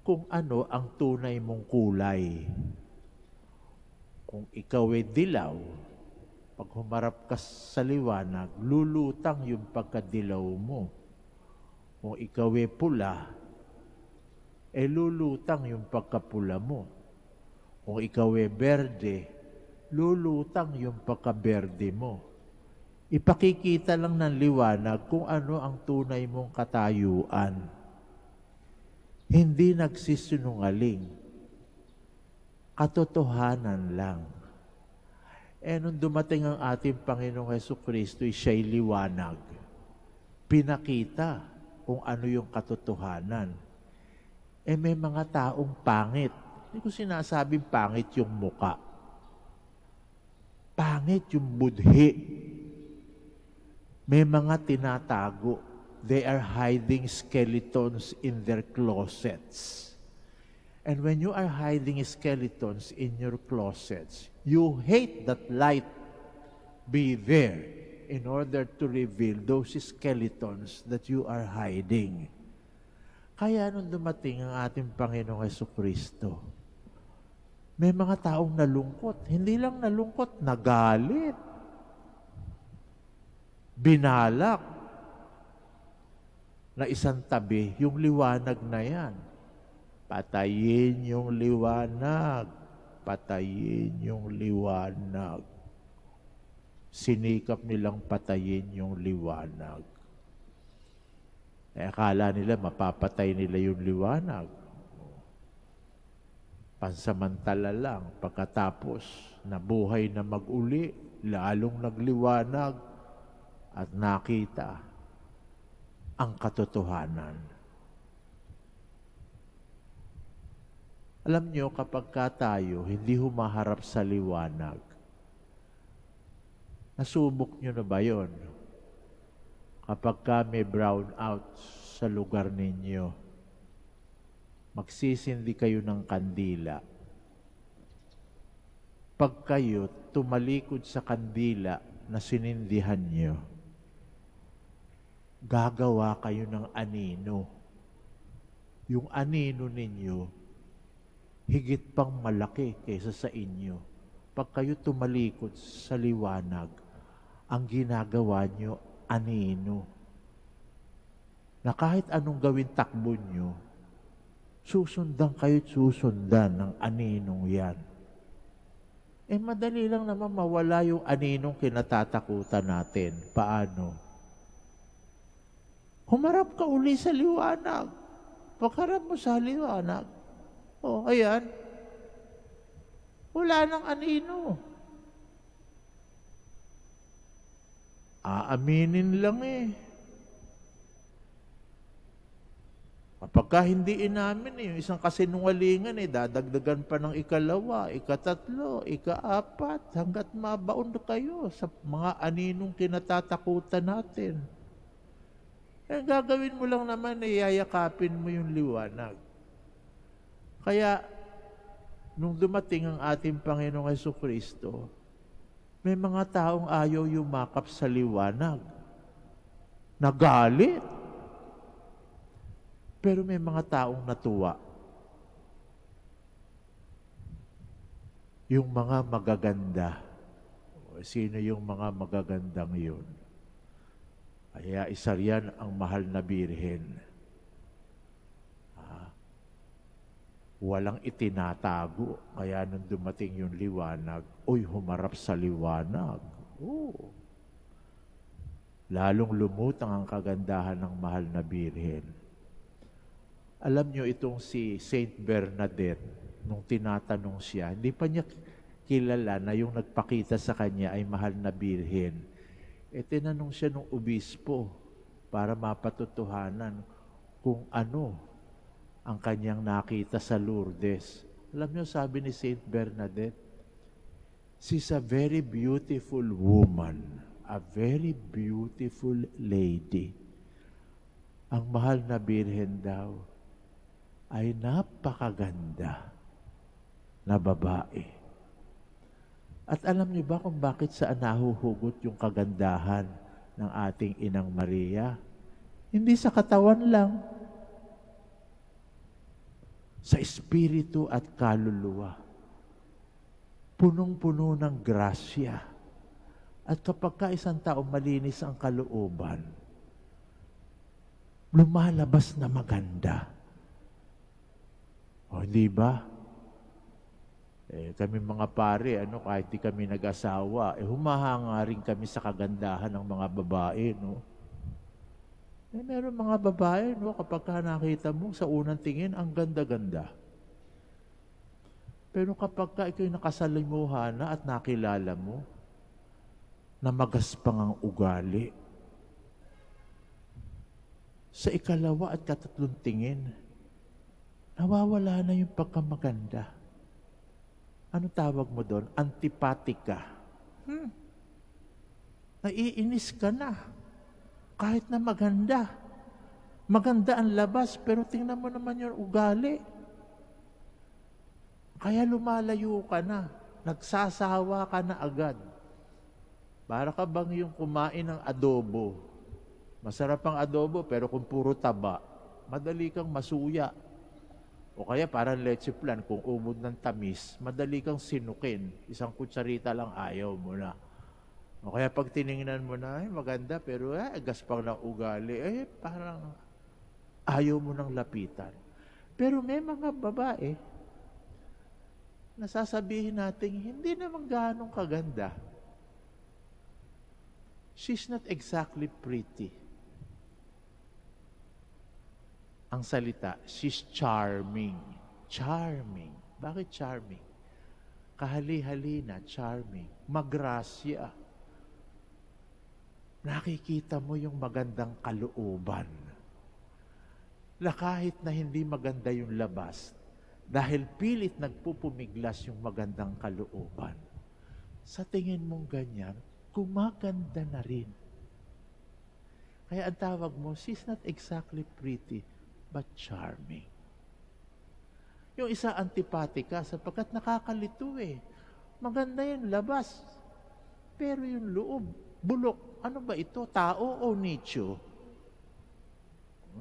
kung ano ang tunay mong kulay. Kung ikaw ay dilaw, pag humarap ka sa liwanag, lulutang yung pagkadilaw mo. Kung ikaw ay pula, lulutang yung pagkapula mo. Kung ikaw ay berde, lulutang yung pagkaberde mo. Ipakikita lang ng liwanag kung ano ang tunay mong katayuan. Hindi nagsisinungaling. Katotohanan lang. Nung dumating ang ating Panginoong Hesukristo, siya'y liwanag. Pinakita kung ano yung katotohanan. May mga taong pangit. Hindi ko sinasabing pangit yung muka. Pangit yung budhi. May mga tinatago. They are hiding skeletons in their closets. And when you are hiding skeletons in your closets, you hate that light be there in order to reveal those skeletons that you are hiding. Kaya nung dumating ang ating Panginoong Hesukristo, may mga taong nalungkot. Hindi lang nalungkot, nagalit. Binalak na isang tabi yung liwanag na yan. Patayin yung liwanag. Patayin yung liwanag. Sinikap nilang patayin yung liwanag. Akala nila mapapatay nila yung liwanag. Pansamantala lang. Pagkatapos, nabuhay na mag-uli, lalong nagliwanag at nakita ang katotohanan. Alam nyo, kapag tayo hindi humaharap sa liwanag, nasubok nyo na ba yun? Kapag may brownout sa lugar ninyo, magsisindi kayo ng kandila. Pag kayo tumalikod sa kandila na sinindihan nyo, gagawa kayo ng anino. Yung anino ninyo, higit pang malaki kaysa sa inyo. Pag kayo tumalikod sa liwanag, ang ginagawa nyo, anino. Na kahit anong gawin takbo nyo, susundan kayo't susundan ng aninong yan. Madali lang naman mawala yung aninong kinatatakutan natin. Paano? Humarap ka uli sa liwanag. Pagharap mo sa liwanag, ayan. Wala nang anino. Aaminin lang Kapag hindi inamin yung isang kasinungalingan dadagdagan pa ng ikalawa, ikatatlo, ikaapat, hanggat mabaon kayo sa mga aninong kinatatakutan natin. Gagawin mo lang naman yayakapin mo yung liwanag. Kaya, nung dumating ang ating Panginoong Hesukristo, may mga taong ayaw yumakap sa liwanag. Nagalit. Pero may mga taong natuwa. Yung mga magaganda. Sino yung mga magagandang yun? Kaya isa riyan ang mahal na birhen. Walang itinatago. Kaya nung dumating yung liwanag, humarap sa liwanag. Lalong lumutang ang kagandahan ng mahal na birhen. Alam nyo itong si Saint Bernadette, nung tinatanong siya, hindi pa niya kilala na yung nagpakita sa kanya ay mahal na birhen. Tinanong siya ng obispo para mapatutuhanan kung ano ang kanyang nakita sa Lourdes. Alam nyo, sabi ni Saint Bernadette, she's a very beautiful woman, a very beautiful lady. Ang mahal na birhen daw ay napakaganda na babae. At alam niyo ba kung bakit saan nahuhugot yung kagandahan ng ating Inang Maria? Hindi sa katawan lang, sa espiritu at kaluluwa. punong-puno ng grasya. At kapag ka isang tao malinis ang kalooban, lumalabas na maganda. O, di ba? Kami mga pare, kahit di kami nag-asawa, humahanga rin kami sa kagandahan ng mga babae, no? Meron mga babae, no, kapag ka nakita mo sa unang tingin, ang ganda-ganda. Pero kapag ka ikaw'y nakasalimuhan na at nakilala mo, na magaspang ang ugali, sa ikalawa at katatlong tingin, nawawala na yung pagkamaganda. Ano tawag mo doon? Antipatika. Naiinis ka na. Kahit na maganda. Maganda ang labas, pero tingnan mo naman yung ugali. Kaya lumalayo ka na. Nagsasawa ka na agad. Para ka bang yung kumain ng adobo. Masarap ang adobo, pero kung puro taba, madali kang masuya. O kaya parang leche plan, kung umod ng tamis, madali kang sinukin. Isang kutsarita lang ayaw mo na. O kaya pag tiningnan mo na, maganda, pero gaspang ng ugali, parang ayaw mo nang lapitan. Pero may mga babae, nasasabihin natin, hindi naman ganong kaganda. She's not exactly pretty. Ang salita, she's charming. Charming. Bakit charming? Kahali-halina, charming. Magrasya. Nakikita mo yung magandang kalooban. Na kahit na hindi maganda yung labas, dahil pilit nagpupumiglas yung magandang kalooban, sa tingin mong ganyan, gumaganda na rin. Kaya ang tawag mo, she's not exactly pretty, but charming. Yung isa antipatika sapagkat nakakalito eh. Maganda yung labas, pero yung loob, bulok. Ano ba ito? Tao o nicho?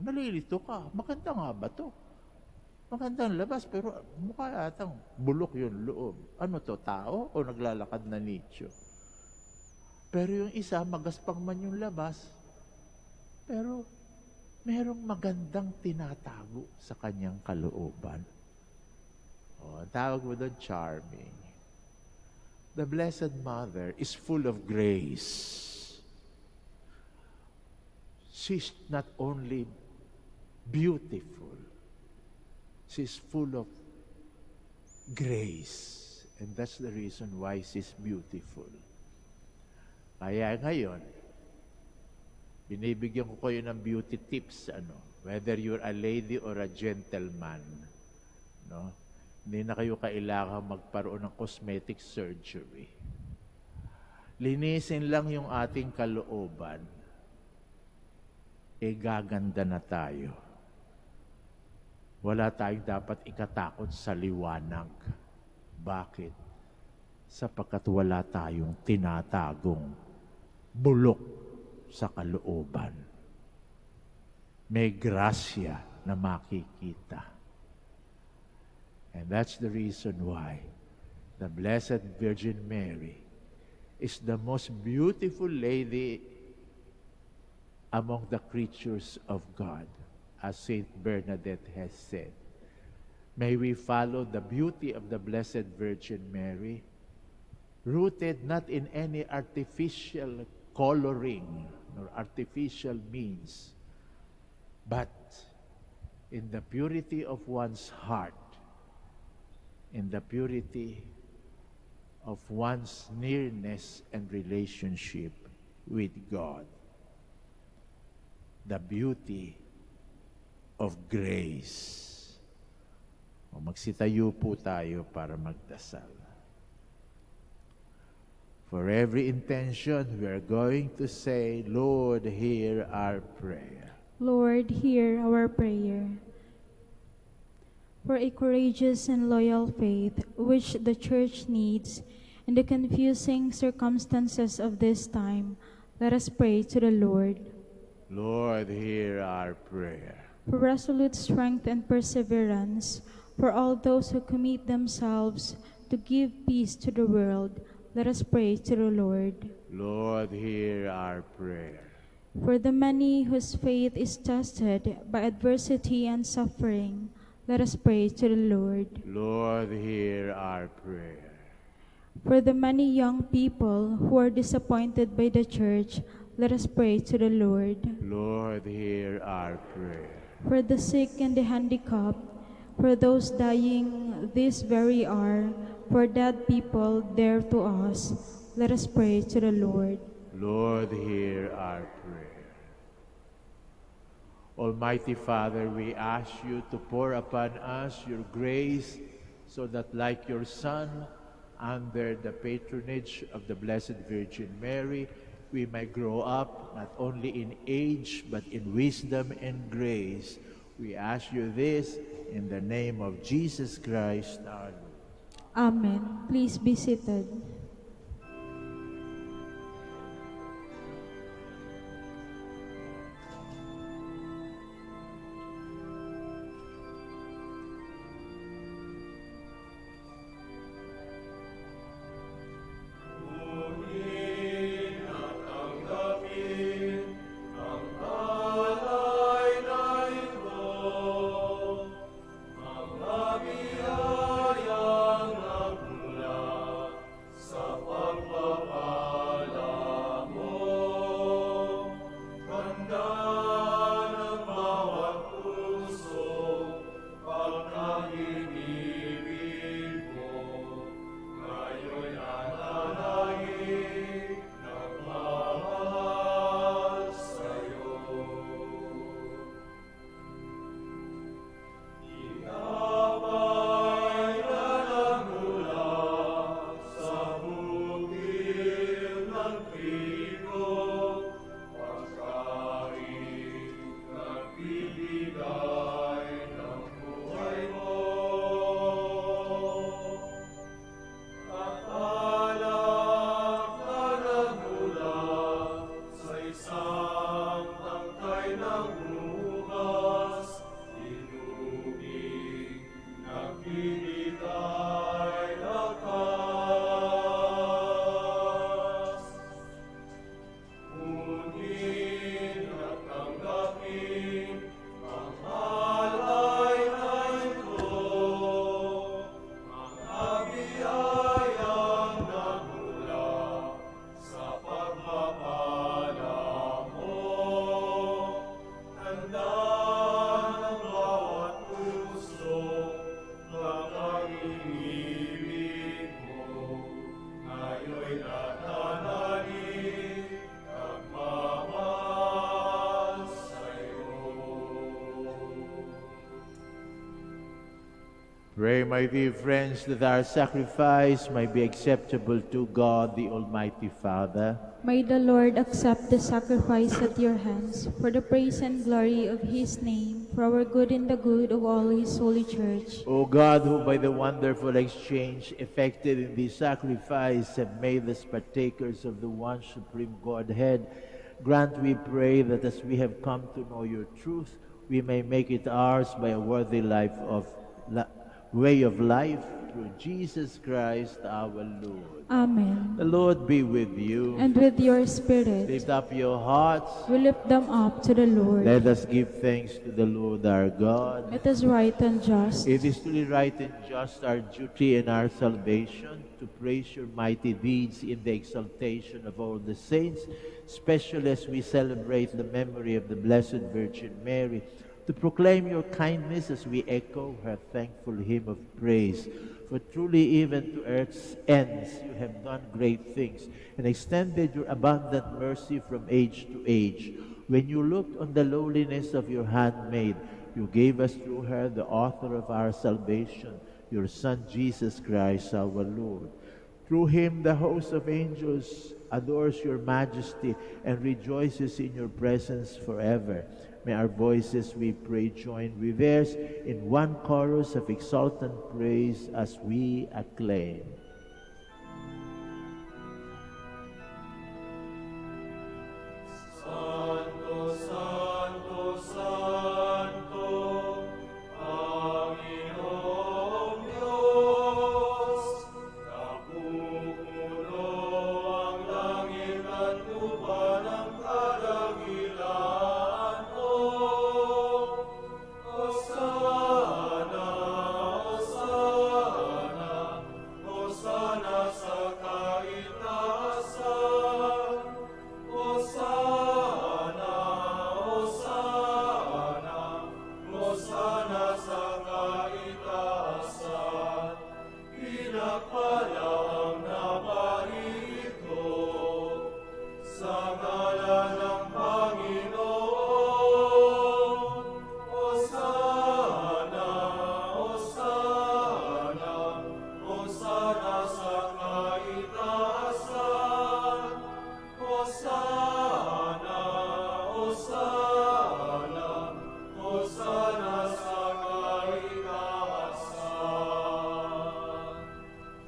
Nalilito ka. Maganda nga ba to? Maganda ang labas, pero mukha atang bulok yung loob. Ano to? Tao o naglalakad na nicho? Pero yung isa, magaspang man yung labas, pero merong magandang tinatago sa kanyang kalooban. O, tawag mo doon, charming. The Blessed Mother is full of grace. She's not only beautiful, she's full of grace. And that's the reason why she's beautiful. Kaya ngayon, binibigyan ko kayo ng beauty tips, whether you're a lady or a gentleman, no? Hindi na kayo kailangan magparoon ng cosmetic surgery. Linisin lang yung ating kalooban, gaganda na tayo. Wala tayong dapat ikatakot sa liwanag. Bakit? Sapagkat wala tayong tinatagong bulok sa kalooban. May grasya na makikita. And that's the reason why the Blessed Virgin Mary is the most beautiful lady among the creatures of God, as Saint Bernadette has said. May we follow the beauty of the Blessed Virgin Mary, rooted not in any artificial coloring nor artificial means, but in the purity of one's heart, in the purity of one's nearness and relationship with God. The beauty of grace. O magsitayo po tayo para magdasal. For every intention, we are going to say, Lord, hear our prayer. Lord, hear our prayer. For a courageous and loyal faith, which the Church needs in the confusing circumstances of this time, let us pray to the Lord. Lord, hear our prayer. For resolute strength and perseverance, for all those who commit themselves to give peace to the world. Let us pray to the Lord. Lord, hear our prayer. For the many whose faith is tested by adversity and suffering, let us pray to the Lord. Lord, hear our prayer. For the many young people who are disappointed by the Church, let us pray to the Lord. Lord, hear our prayer. For the sick and the handicapped, for those dying this very hour, for dead people dear to us, let us pray to the Lord. Lord, hear our prayer. Almighty Father, we ask you to pour upon us your grace so that like your Son, under the patronage of the Blessed Virgin Mary, we may grow up not only in age but in wisdom and grace. We ask you this in the name of Jesus Christ our Lord. Amen. Please be seated. Pray, my dear friends, that our sacrifice may be acceptable to God, the Almighty Father. May the Lord accept the sacrifice at your hands for the praise and glory of his name, for our good and the good of all his holy church. O God, who by the wonderful exchange effected in this sacrifice have made us partakers of the one supreme Godhead, grant, we pray, that as we have come to know your truth, we may make it ours by a worthy way of life through Jesus Christ our Lord. Amen. The Lord be with you. And with your spirit, Lift up your hearts. we lift them up to the Lord. Let us give thanks to the Lord our God. It is right and just. It is truly right and just, our duty and our salvation, to praise your mighty deeds in the exaltation of all the saints, especially as we celebrate the memory of the Blessed Virgin Mary, to proclaim your kindness as we echo her thankful hymn of praise. For truly even to earth's ends you have done great things, and extended your abundant mercy from age to age. When you looked on the lowliness of your handmaid, you gave us through her the author of our salvation, your Son Jesus Christ our Lord. Through him the host of angels adores your majesty and rejoices in your presence forever. May our voices, we pray, join with theirs in one chorus of exultant praise as we acclaim. Santo, Santo, Santo, Panginoong Diyos,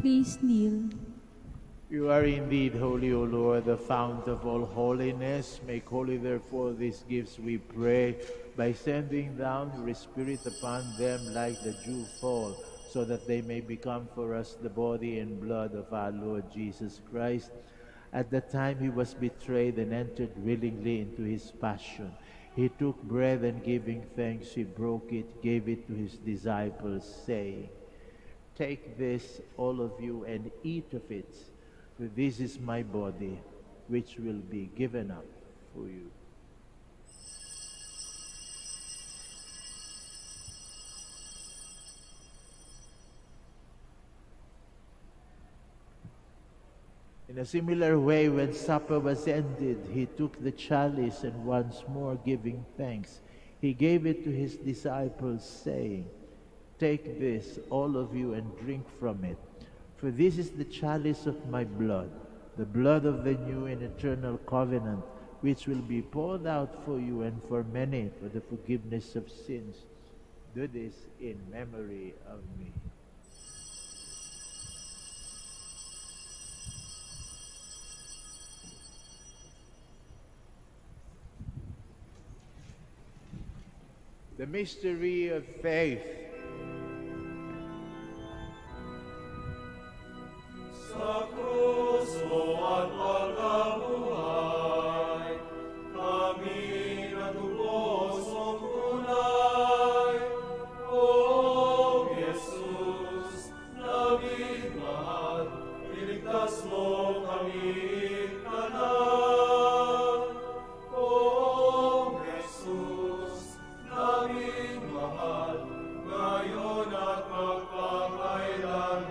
Please kneel. You are indeed holy, O Lord, the fount of all holiness. Make holy, therefore, these gifts, we pray, by sending down your Spirit upon them like the dew fall, so that they may become for us the body and blood of our Lord Jesus Christ. At the time he was betrayed and entered willingly into his passion, he took bread and giving thanks, he broke it, gave it to his disciples, saying, "Take this, all of you, and eat of it. For this is my body, which will be given up for you." In a similar way, when supper was ended, he took the chalice and once more giving thanks, he gave it to his disciples, saying, "Take this, all of you, and drink from it. For this is the chalice of my blood, the blood of the new and eternal covenant, which will be poured out for you and for many for the forgiveness of sins. Do this in memory of me." The mystery of faith. Sa kruso at pagkabuhay, kami natubos mong tunay. O Jesus, naging mahal, iligtas mo kami kanan. O Jesus, naging mahal, ngayon at magpakailanman.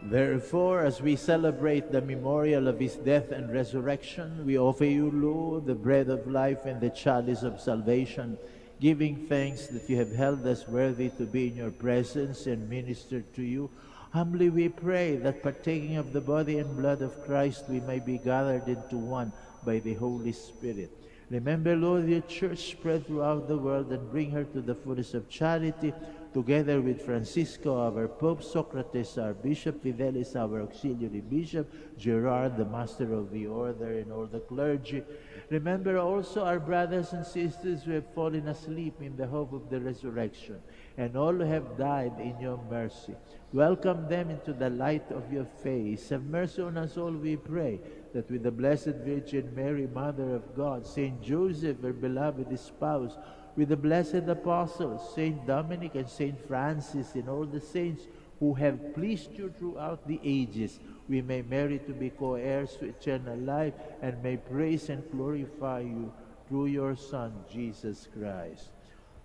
Therefore, as we celebrate the memorial of his death and resurrection, we offer you, Lord, the bread of life and the chalice of salvation, giving thanks that you have held us worthy to be in your presence and minister to you. Humbly we pray that partaking of the body and blood of Christ, we may be gathered into one by the Holy Spirit. Remember, Lord, your church spread throughout the world and bring her to the fullness of charity, together with Francisco, our Pope, Socrates, our Bishop, Fidelis, our auxiliary bishop, Gerard, the master of the order, and all the clergy. Remember also our brothers and sisters who have fallen asleep in the hope of the resurrection, and all who have died in your mercy. Welcome them into the light of your face. Have mercy on us all, we pray, that with the Blessed Virgin Mary, Mother of God, Saint Joseph, her beloved spouse, with the blessed apostles, Saint Dominic and Saint Francis, and all the saints who have pleased you throughout the ages, we may merit to be co-heirs to eternal life, and may praise and glorify you through your Son, Jesus Christ.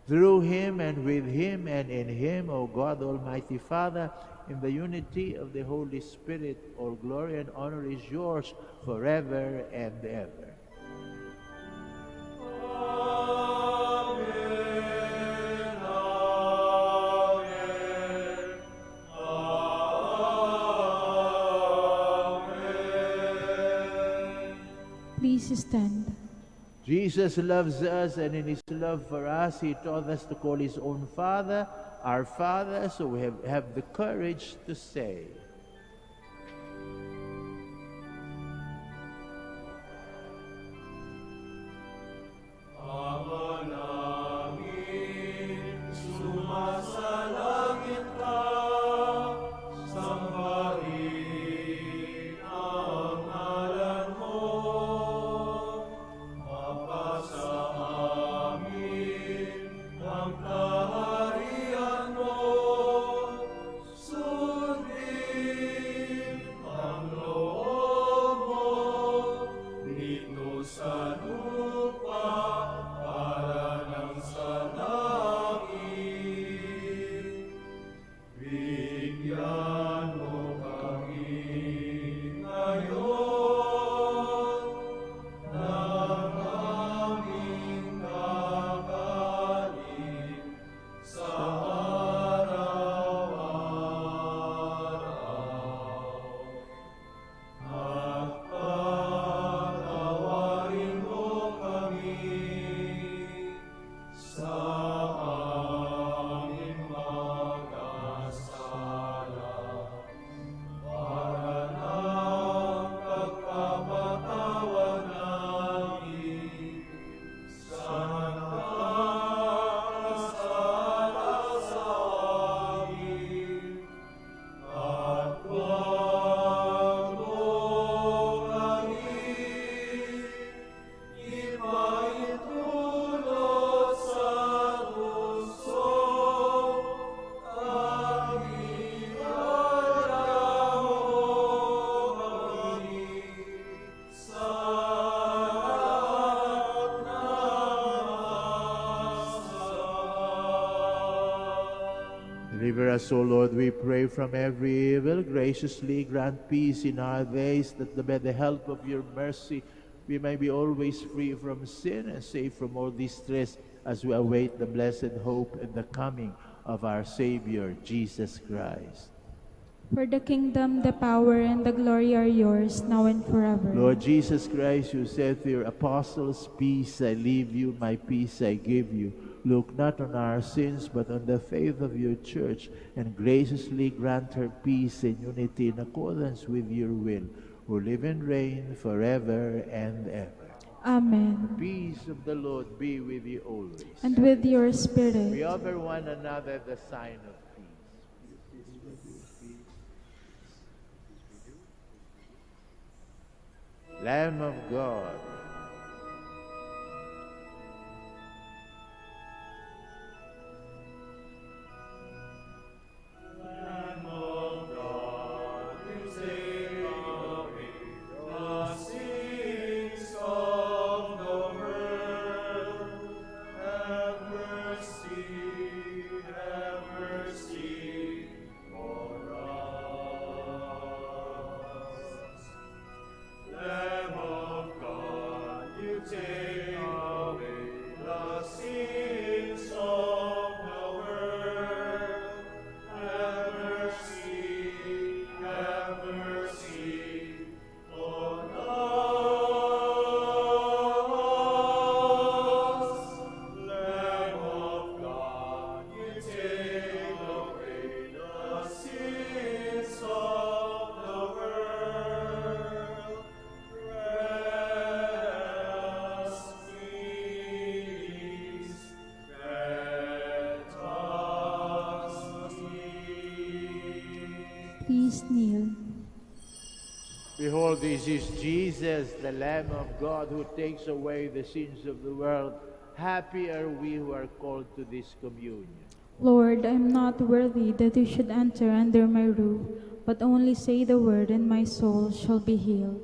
Through him and with him and in him, O God, Almighty Father, in the unity of the Holy Spirit, all glory and honor is yours forever and ever. Please stand. Jesus loves us, and in his love for us, he taught us to call his own Father our Father, so we have the courage to say, Ama namin, sumasalangit ka, sambahin ang ngalan mo. Mapasa amin ang kaharian mo, sundin Deliver us, O Lord, we pray, from every evil. Graciously grant peace in our days, that by the help of your mercy we may be always free from sin and safe from all distress, as we await the blessed hope and the coming of our Savior, Jesus Christ. For the kingdom, the power, and the glory are yours, now and forever. Lord Jesus Christ, you said to your apostles, "Peace I leave you, my peace I give you." Look not on our sins, but on the faith of your church, and graciously grant her peace and unity in accordance with your will, who live and reign forever and ever. Amen. Peace of the Lord be with you always. And with your We spirit. offer one another the sign of peace. Lamb of God, Lamb of God, you take away the sins of the world. Have mercy on us. Lamb of God, you take away the sins of the world. Have mercy on us. Lamb of God, you take away the sins of the world. Grant us peace. Grant us peace. Please kneel. behold, this is Jesus, the Lamb of God, who takes away the sins of the world. Happy are we who are called to this communion. Lord, I am not worthy that you should enter under my roof, but only say the word, and my soul shall be healed.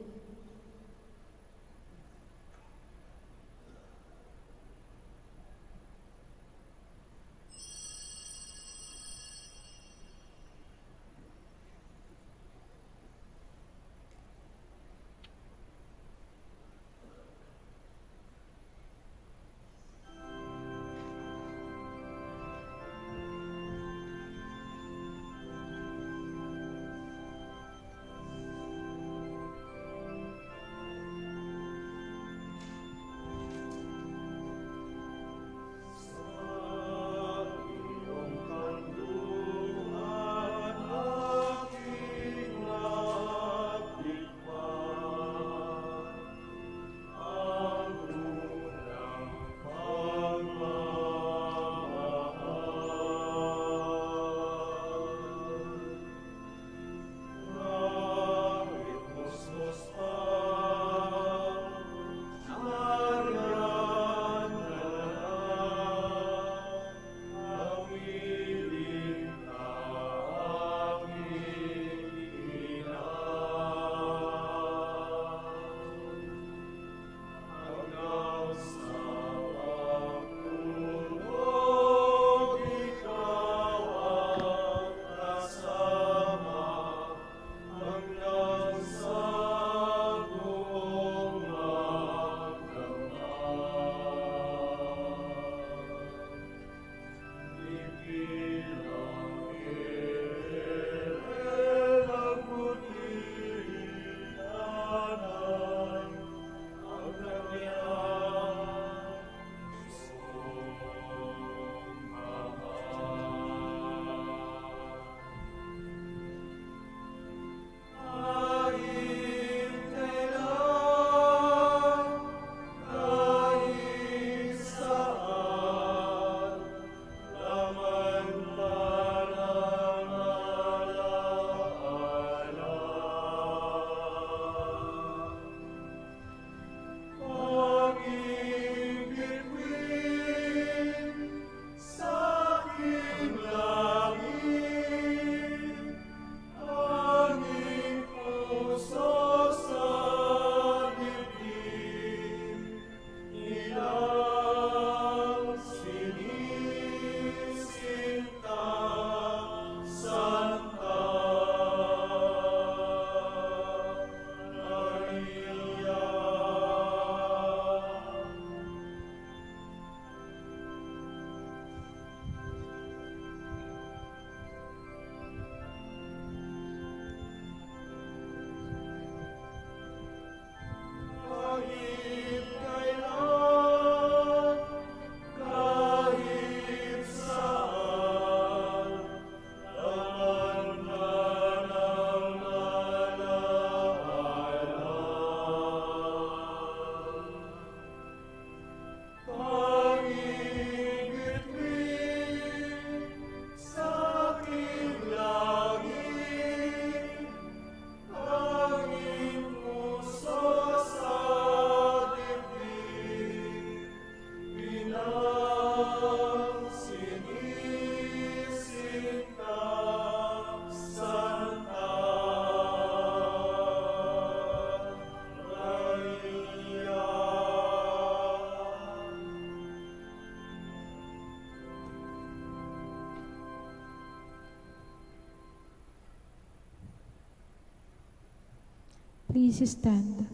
Please stand.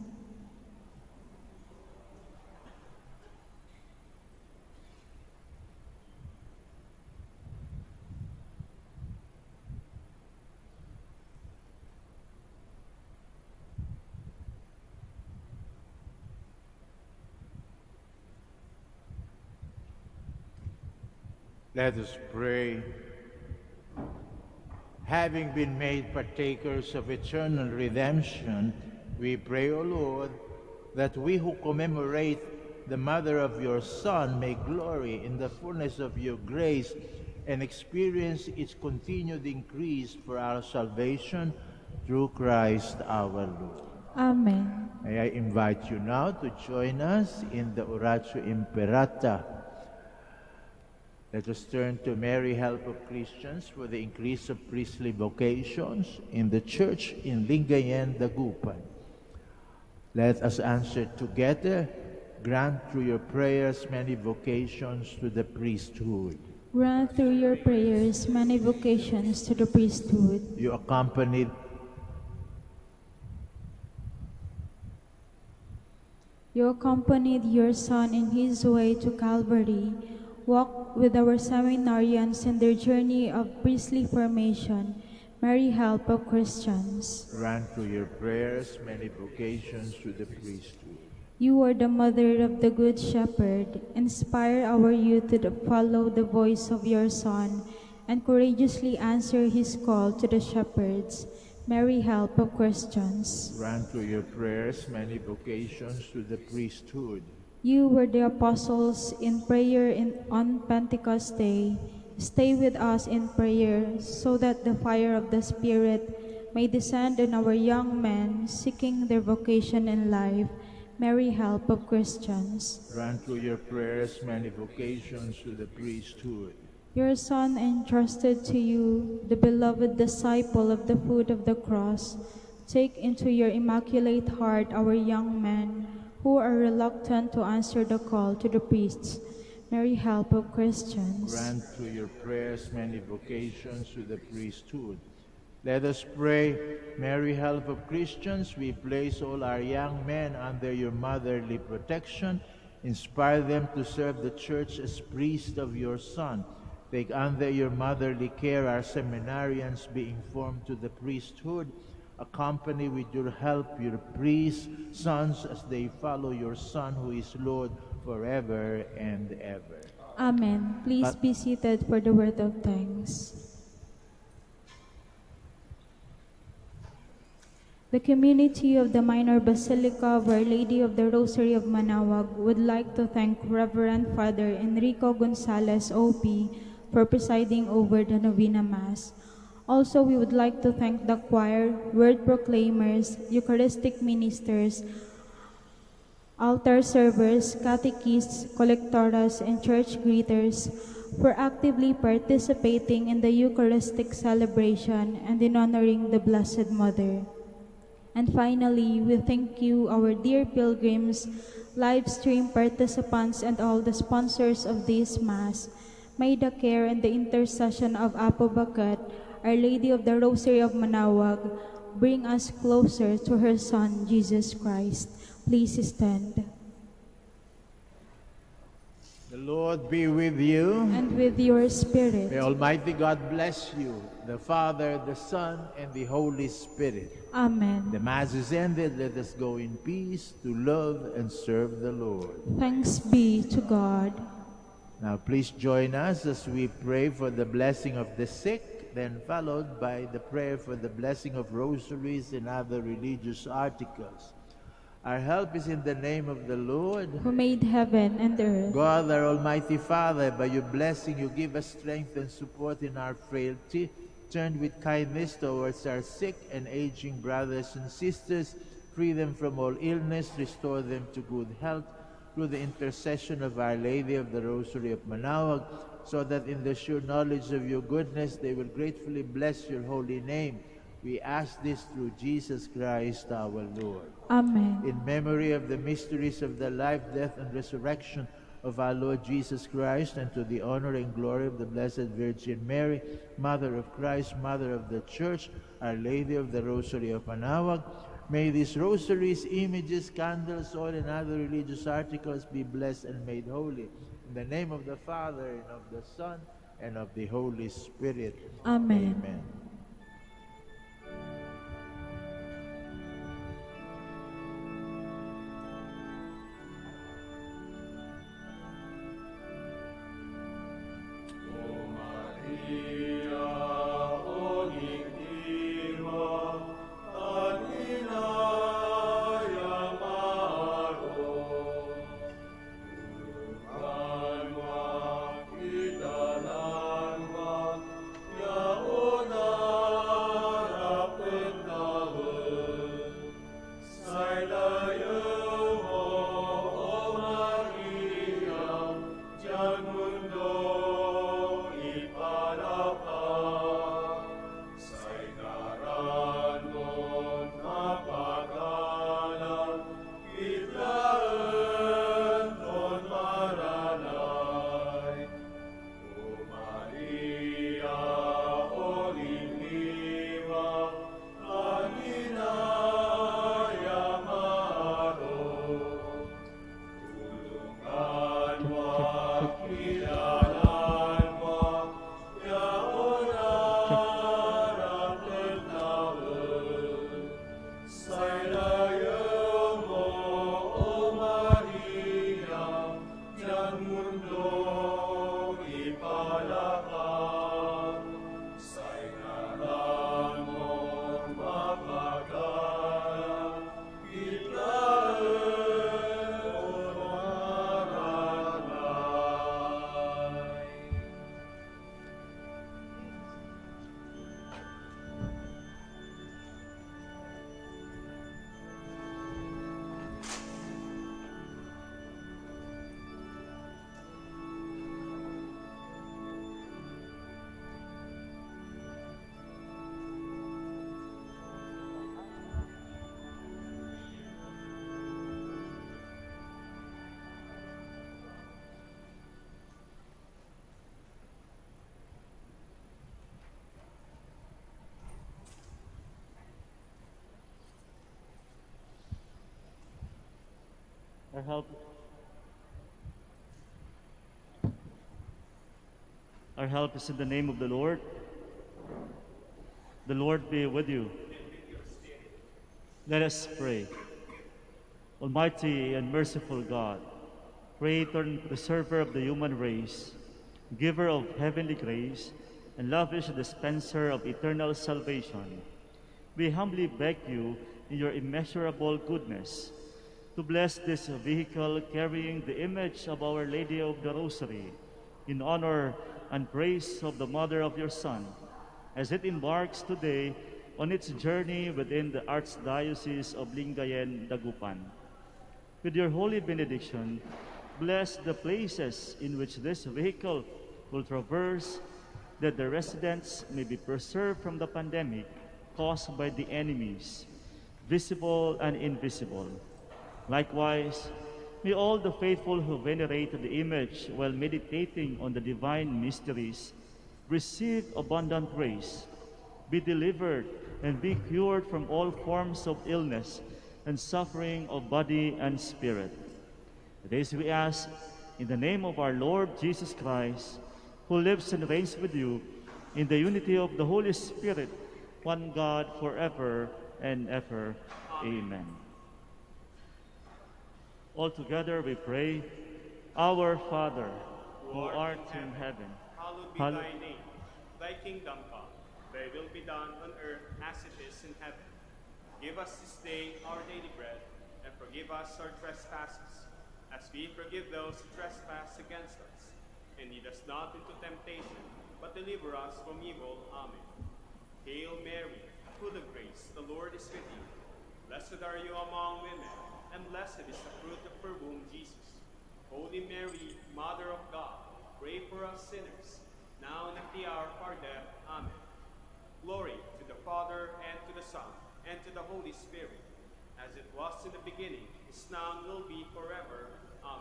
Let us pray. Having been made partakers of eternal redemption, we pray, O Lord, that we who commemorate the Mother of your Son may glory in the fullness of your grace and experience its continued increase for our salvation through Christ our Lord. Amen. May I invite you now to join us in the Oratio Imperata. Let us turn to Mary, help of Christians, for the increase of priestly vocations in the Church in Lingayen, Dagupan. Let us answer together. Grant through your prayers many vocations to the priesthood. Grant through your prayers many vocations to the priesthood. You accompanied your Son in his way to Calvary. Walk with our seminarians in their journey of priestly formation. Mary, help of Christians. Grant through your prayers many vocations to the priesthood. You are the mother of the Good Shepherd. Inspire our youth to follow the voice of your Son and courageously answer his call to the shepherds. Mary, help of Christians. Grant through your prayers many vocations to the priesthood. You were the apostles in prayer on Pentecost Day. Stay with us in prayer so that the fire of the Spirit may descend on our young men seeking their vocation in life. Mary, help of Christians. Grant through your prayers many vocations to the priesthood. Your Son entrusted to you, the beloved disciple of the foot of the cross. Take into your immaculate heart our young men who are reluctant to answer the call to the priests. Mary, help of Christians. Grant through your prayers many vocations to the priesthood. Let us pray. Mary, help of Christians, we place all our young men under your motherly protection. Inspire them to serve the Church as priests of your Son. Take under your motherly care our seminarians being formed to the priesthood. Accompany with your help your priests, sons, as they follow your Son, who is Lord forever and ever. Amen. Please be seated for the word of thanks. The community of the Minor Basilica of Our Lady of the Rosary of Manaoag would like to thank Reverend Father Enrico Gonzalez, OP, for presiding over the Novena Mass. Also, we would like to thank the choir, word proclaimers, Eucharistic ministers, altar servers, catechists, collectoras, and church greeters for actively participating in the Eucharistic celebration and in honoring the Blessed Mother. And finally, we thank you, our dear pilgrims, live stream participants, and all the sponsors of this Mass. May the care and the intercession of Apo Bagat, Our Lady of the Rosary of Manaoag, bring us closer to her Son, Jesus Christ. Please stand. The Lord be with you. And with your spirit. May Almighty God bless you, the Father, the Son, and the Holy Spirit. Amen. The Mass is ended. Let us go in peace to love and serve the Lord. Thanks be to God. Now please join us as we pray for the blessing of the sick, then followed by the prayer for the blessing of rosaries and other religious articles. Our help is in the name of the Lord, Who made heaven and earth. God, our Almighty Father. By your blessing you give us strength and support in our frailty. Turn with kindness towards our sick and aging brothers and sisters. Free them from all illness, restore them to good health, through the intercession of Our Lady of the Rosary of Manaoag, so that in the sure knowledge of your goodness they will gratefully bless your holy name. We ask this through Jesus Christ our Lord. Amen. In memory of the mysteries of the life, death, and resurrection of our Lord Jesus Christ, and to the honor and glory of the Blessed Virgin Mary, Mother of Christ, Mother of the Church, Our Lady of the Rosary of Manaoag, May these rosaries, images, candles, oil, and other religious articles be blessed and made holy. In the name of the Father, and of the Son, and of the Holy Spirit. Amen. Amen. Our help, our help is in the name of the Lord. The Lord be with you. Let us pray. Almighty and merciful God, Creator and preserver of the human race, giver of heavenly grace, and lavish dispenser of eternal salvation, we humbly beg you in your immeasurable goodness to bless this vehicle carrying the image of Our Lady of the Rosary in honor and praise of the Mother of your Son, as it embarks today on its journey within the Archdiocese of Lingayen, Dagupan. With your holy benediction, bless the places in which this vehicle will traverse, that the residents may be preserved from the pandemic caused by the enemies, visible and invisible. Likewise, may all the faithful who venerate the image while meditating on the divine mysteries receive abundant grace, be delivered, and be cured from all forms of illness and suffering of body and spirit. This we ask in the name of our Lord Jesus Christ, who lives and reigns with you in the unity of the Holy Spirit, one God, forever and ever. Amen. All together we pray, Our Father, who art in heaven, Hallowed be hallowed thy name. Thy kingdom come. Thy will be done on earth as it is in heaven. Give us this day our daily bread, and forgive us our trespasses, as we forgive those who trespass against us. And lead us not into temptation, but deliver us from evil. Amen. Hail Mary, full of grace, the Lord is with you. Blessed are you among women, and blessed is the fruit of her womb, Jesus. Holy Mary, Mother of God, pray for us sinners, now and at the hour of our death. Amen. Glory to the Father, and to the Son, and to the Holy Spirit, as it was in the beginning, is now, and will be forever. Amen.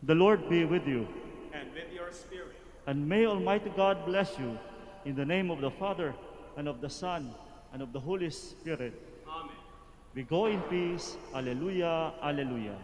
The Lord be with you. And with your spirit. And may Almighty God bless you, in the name of the Father, and of the Son, and of the Holy Spirit. Amen. We go in peace. Alleluia, alleluia.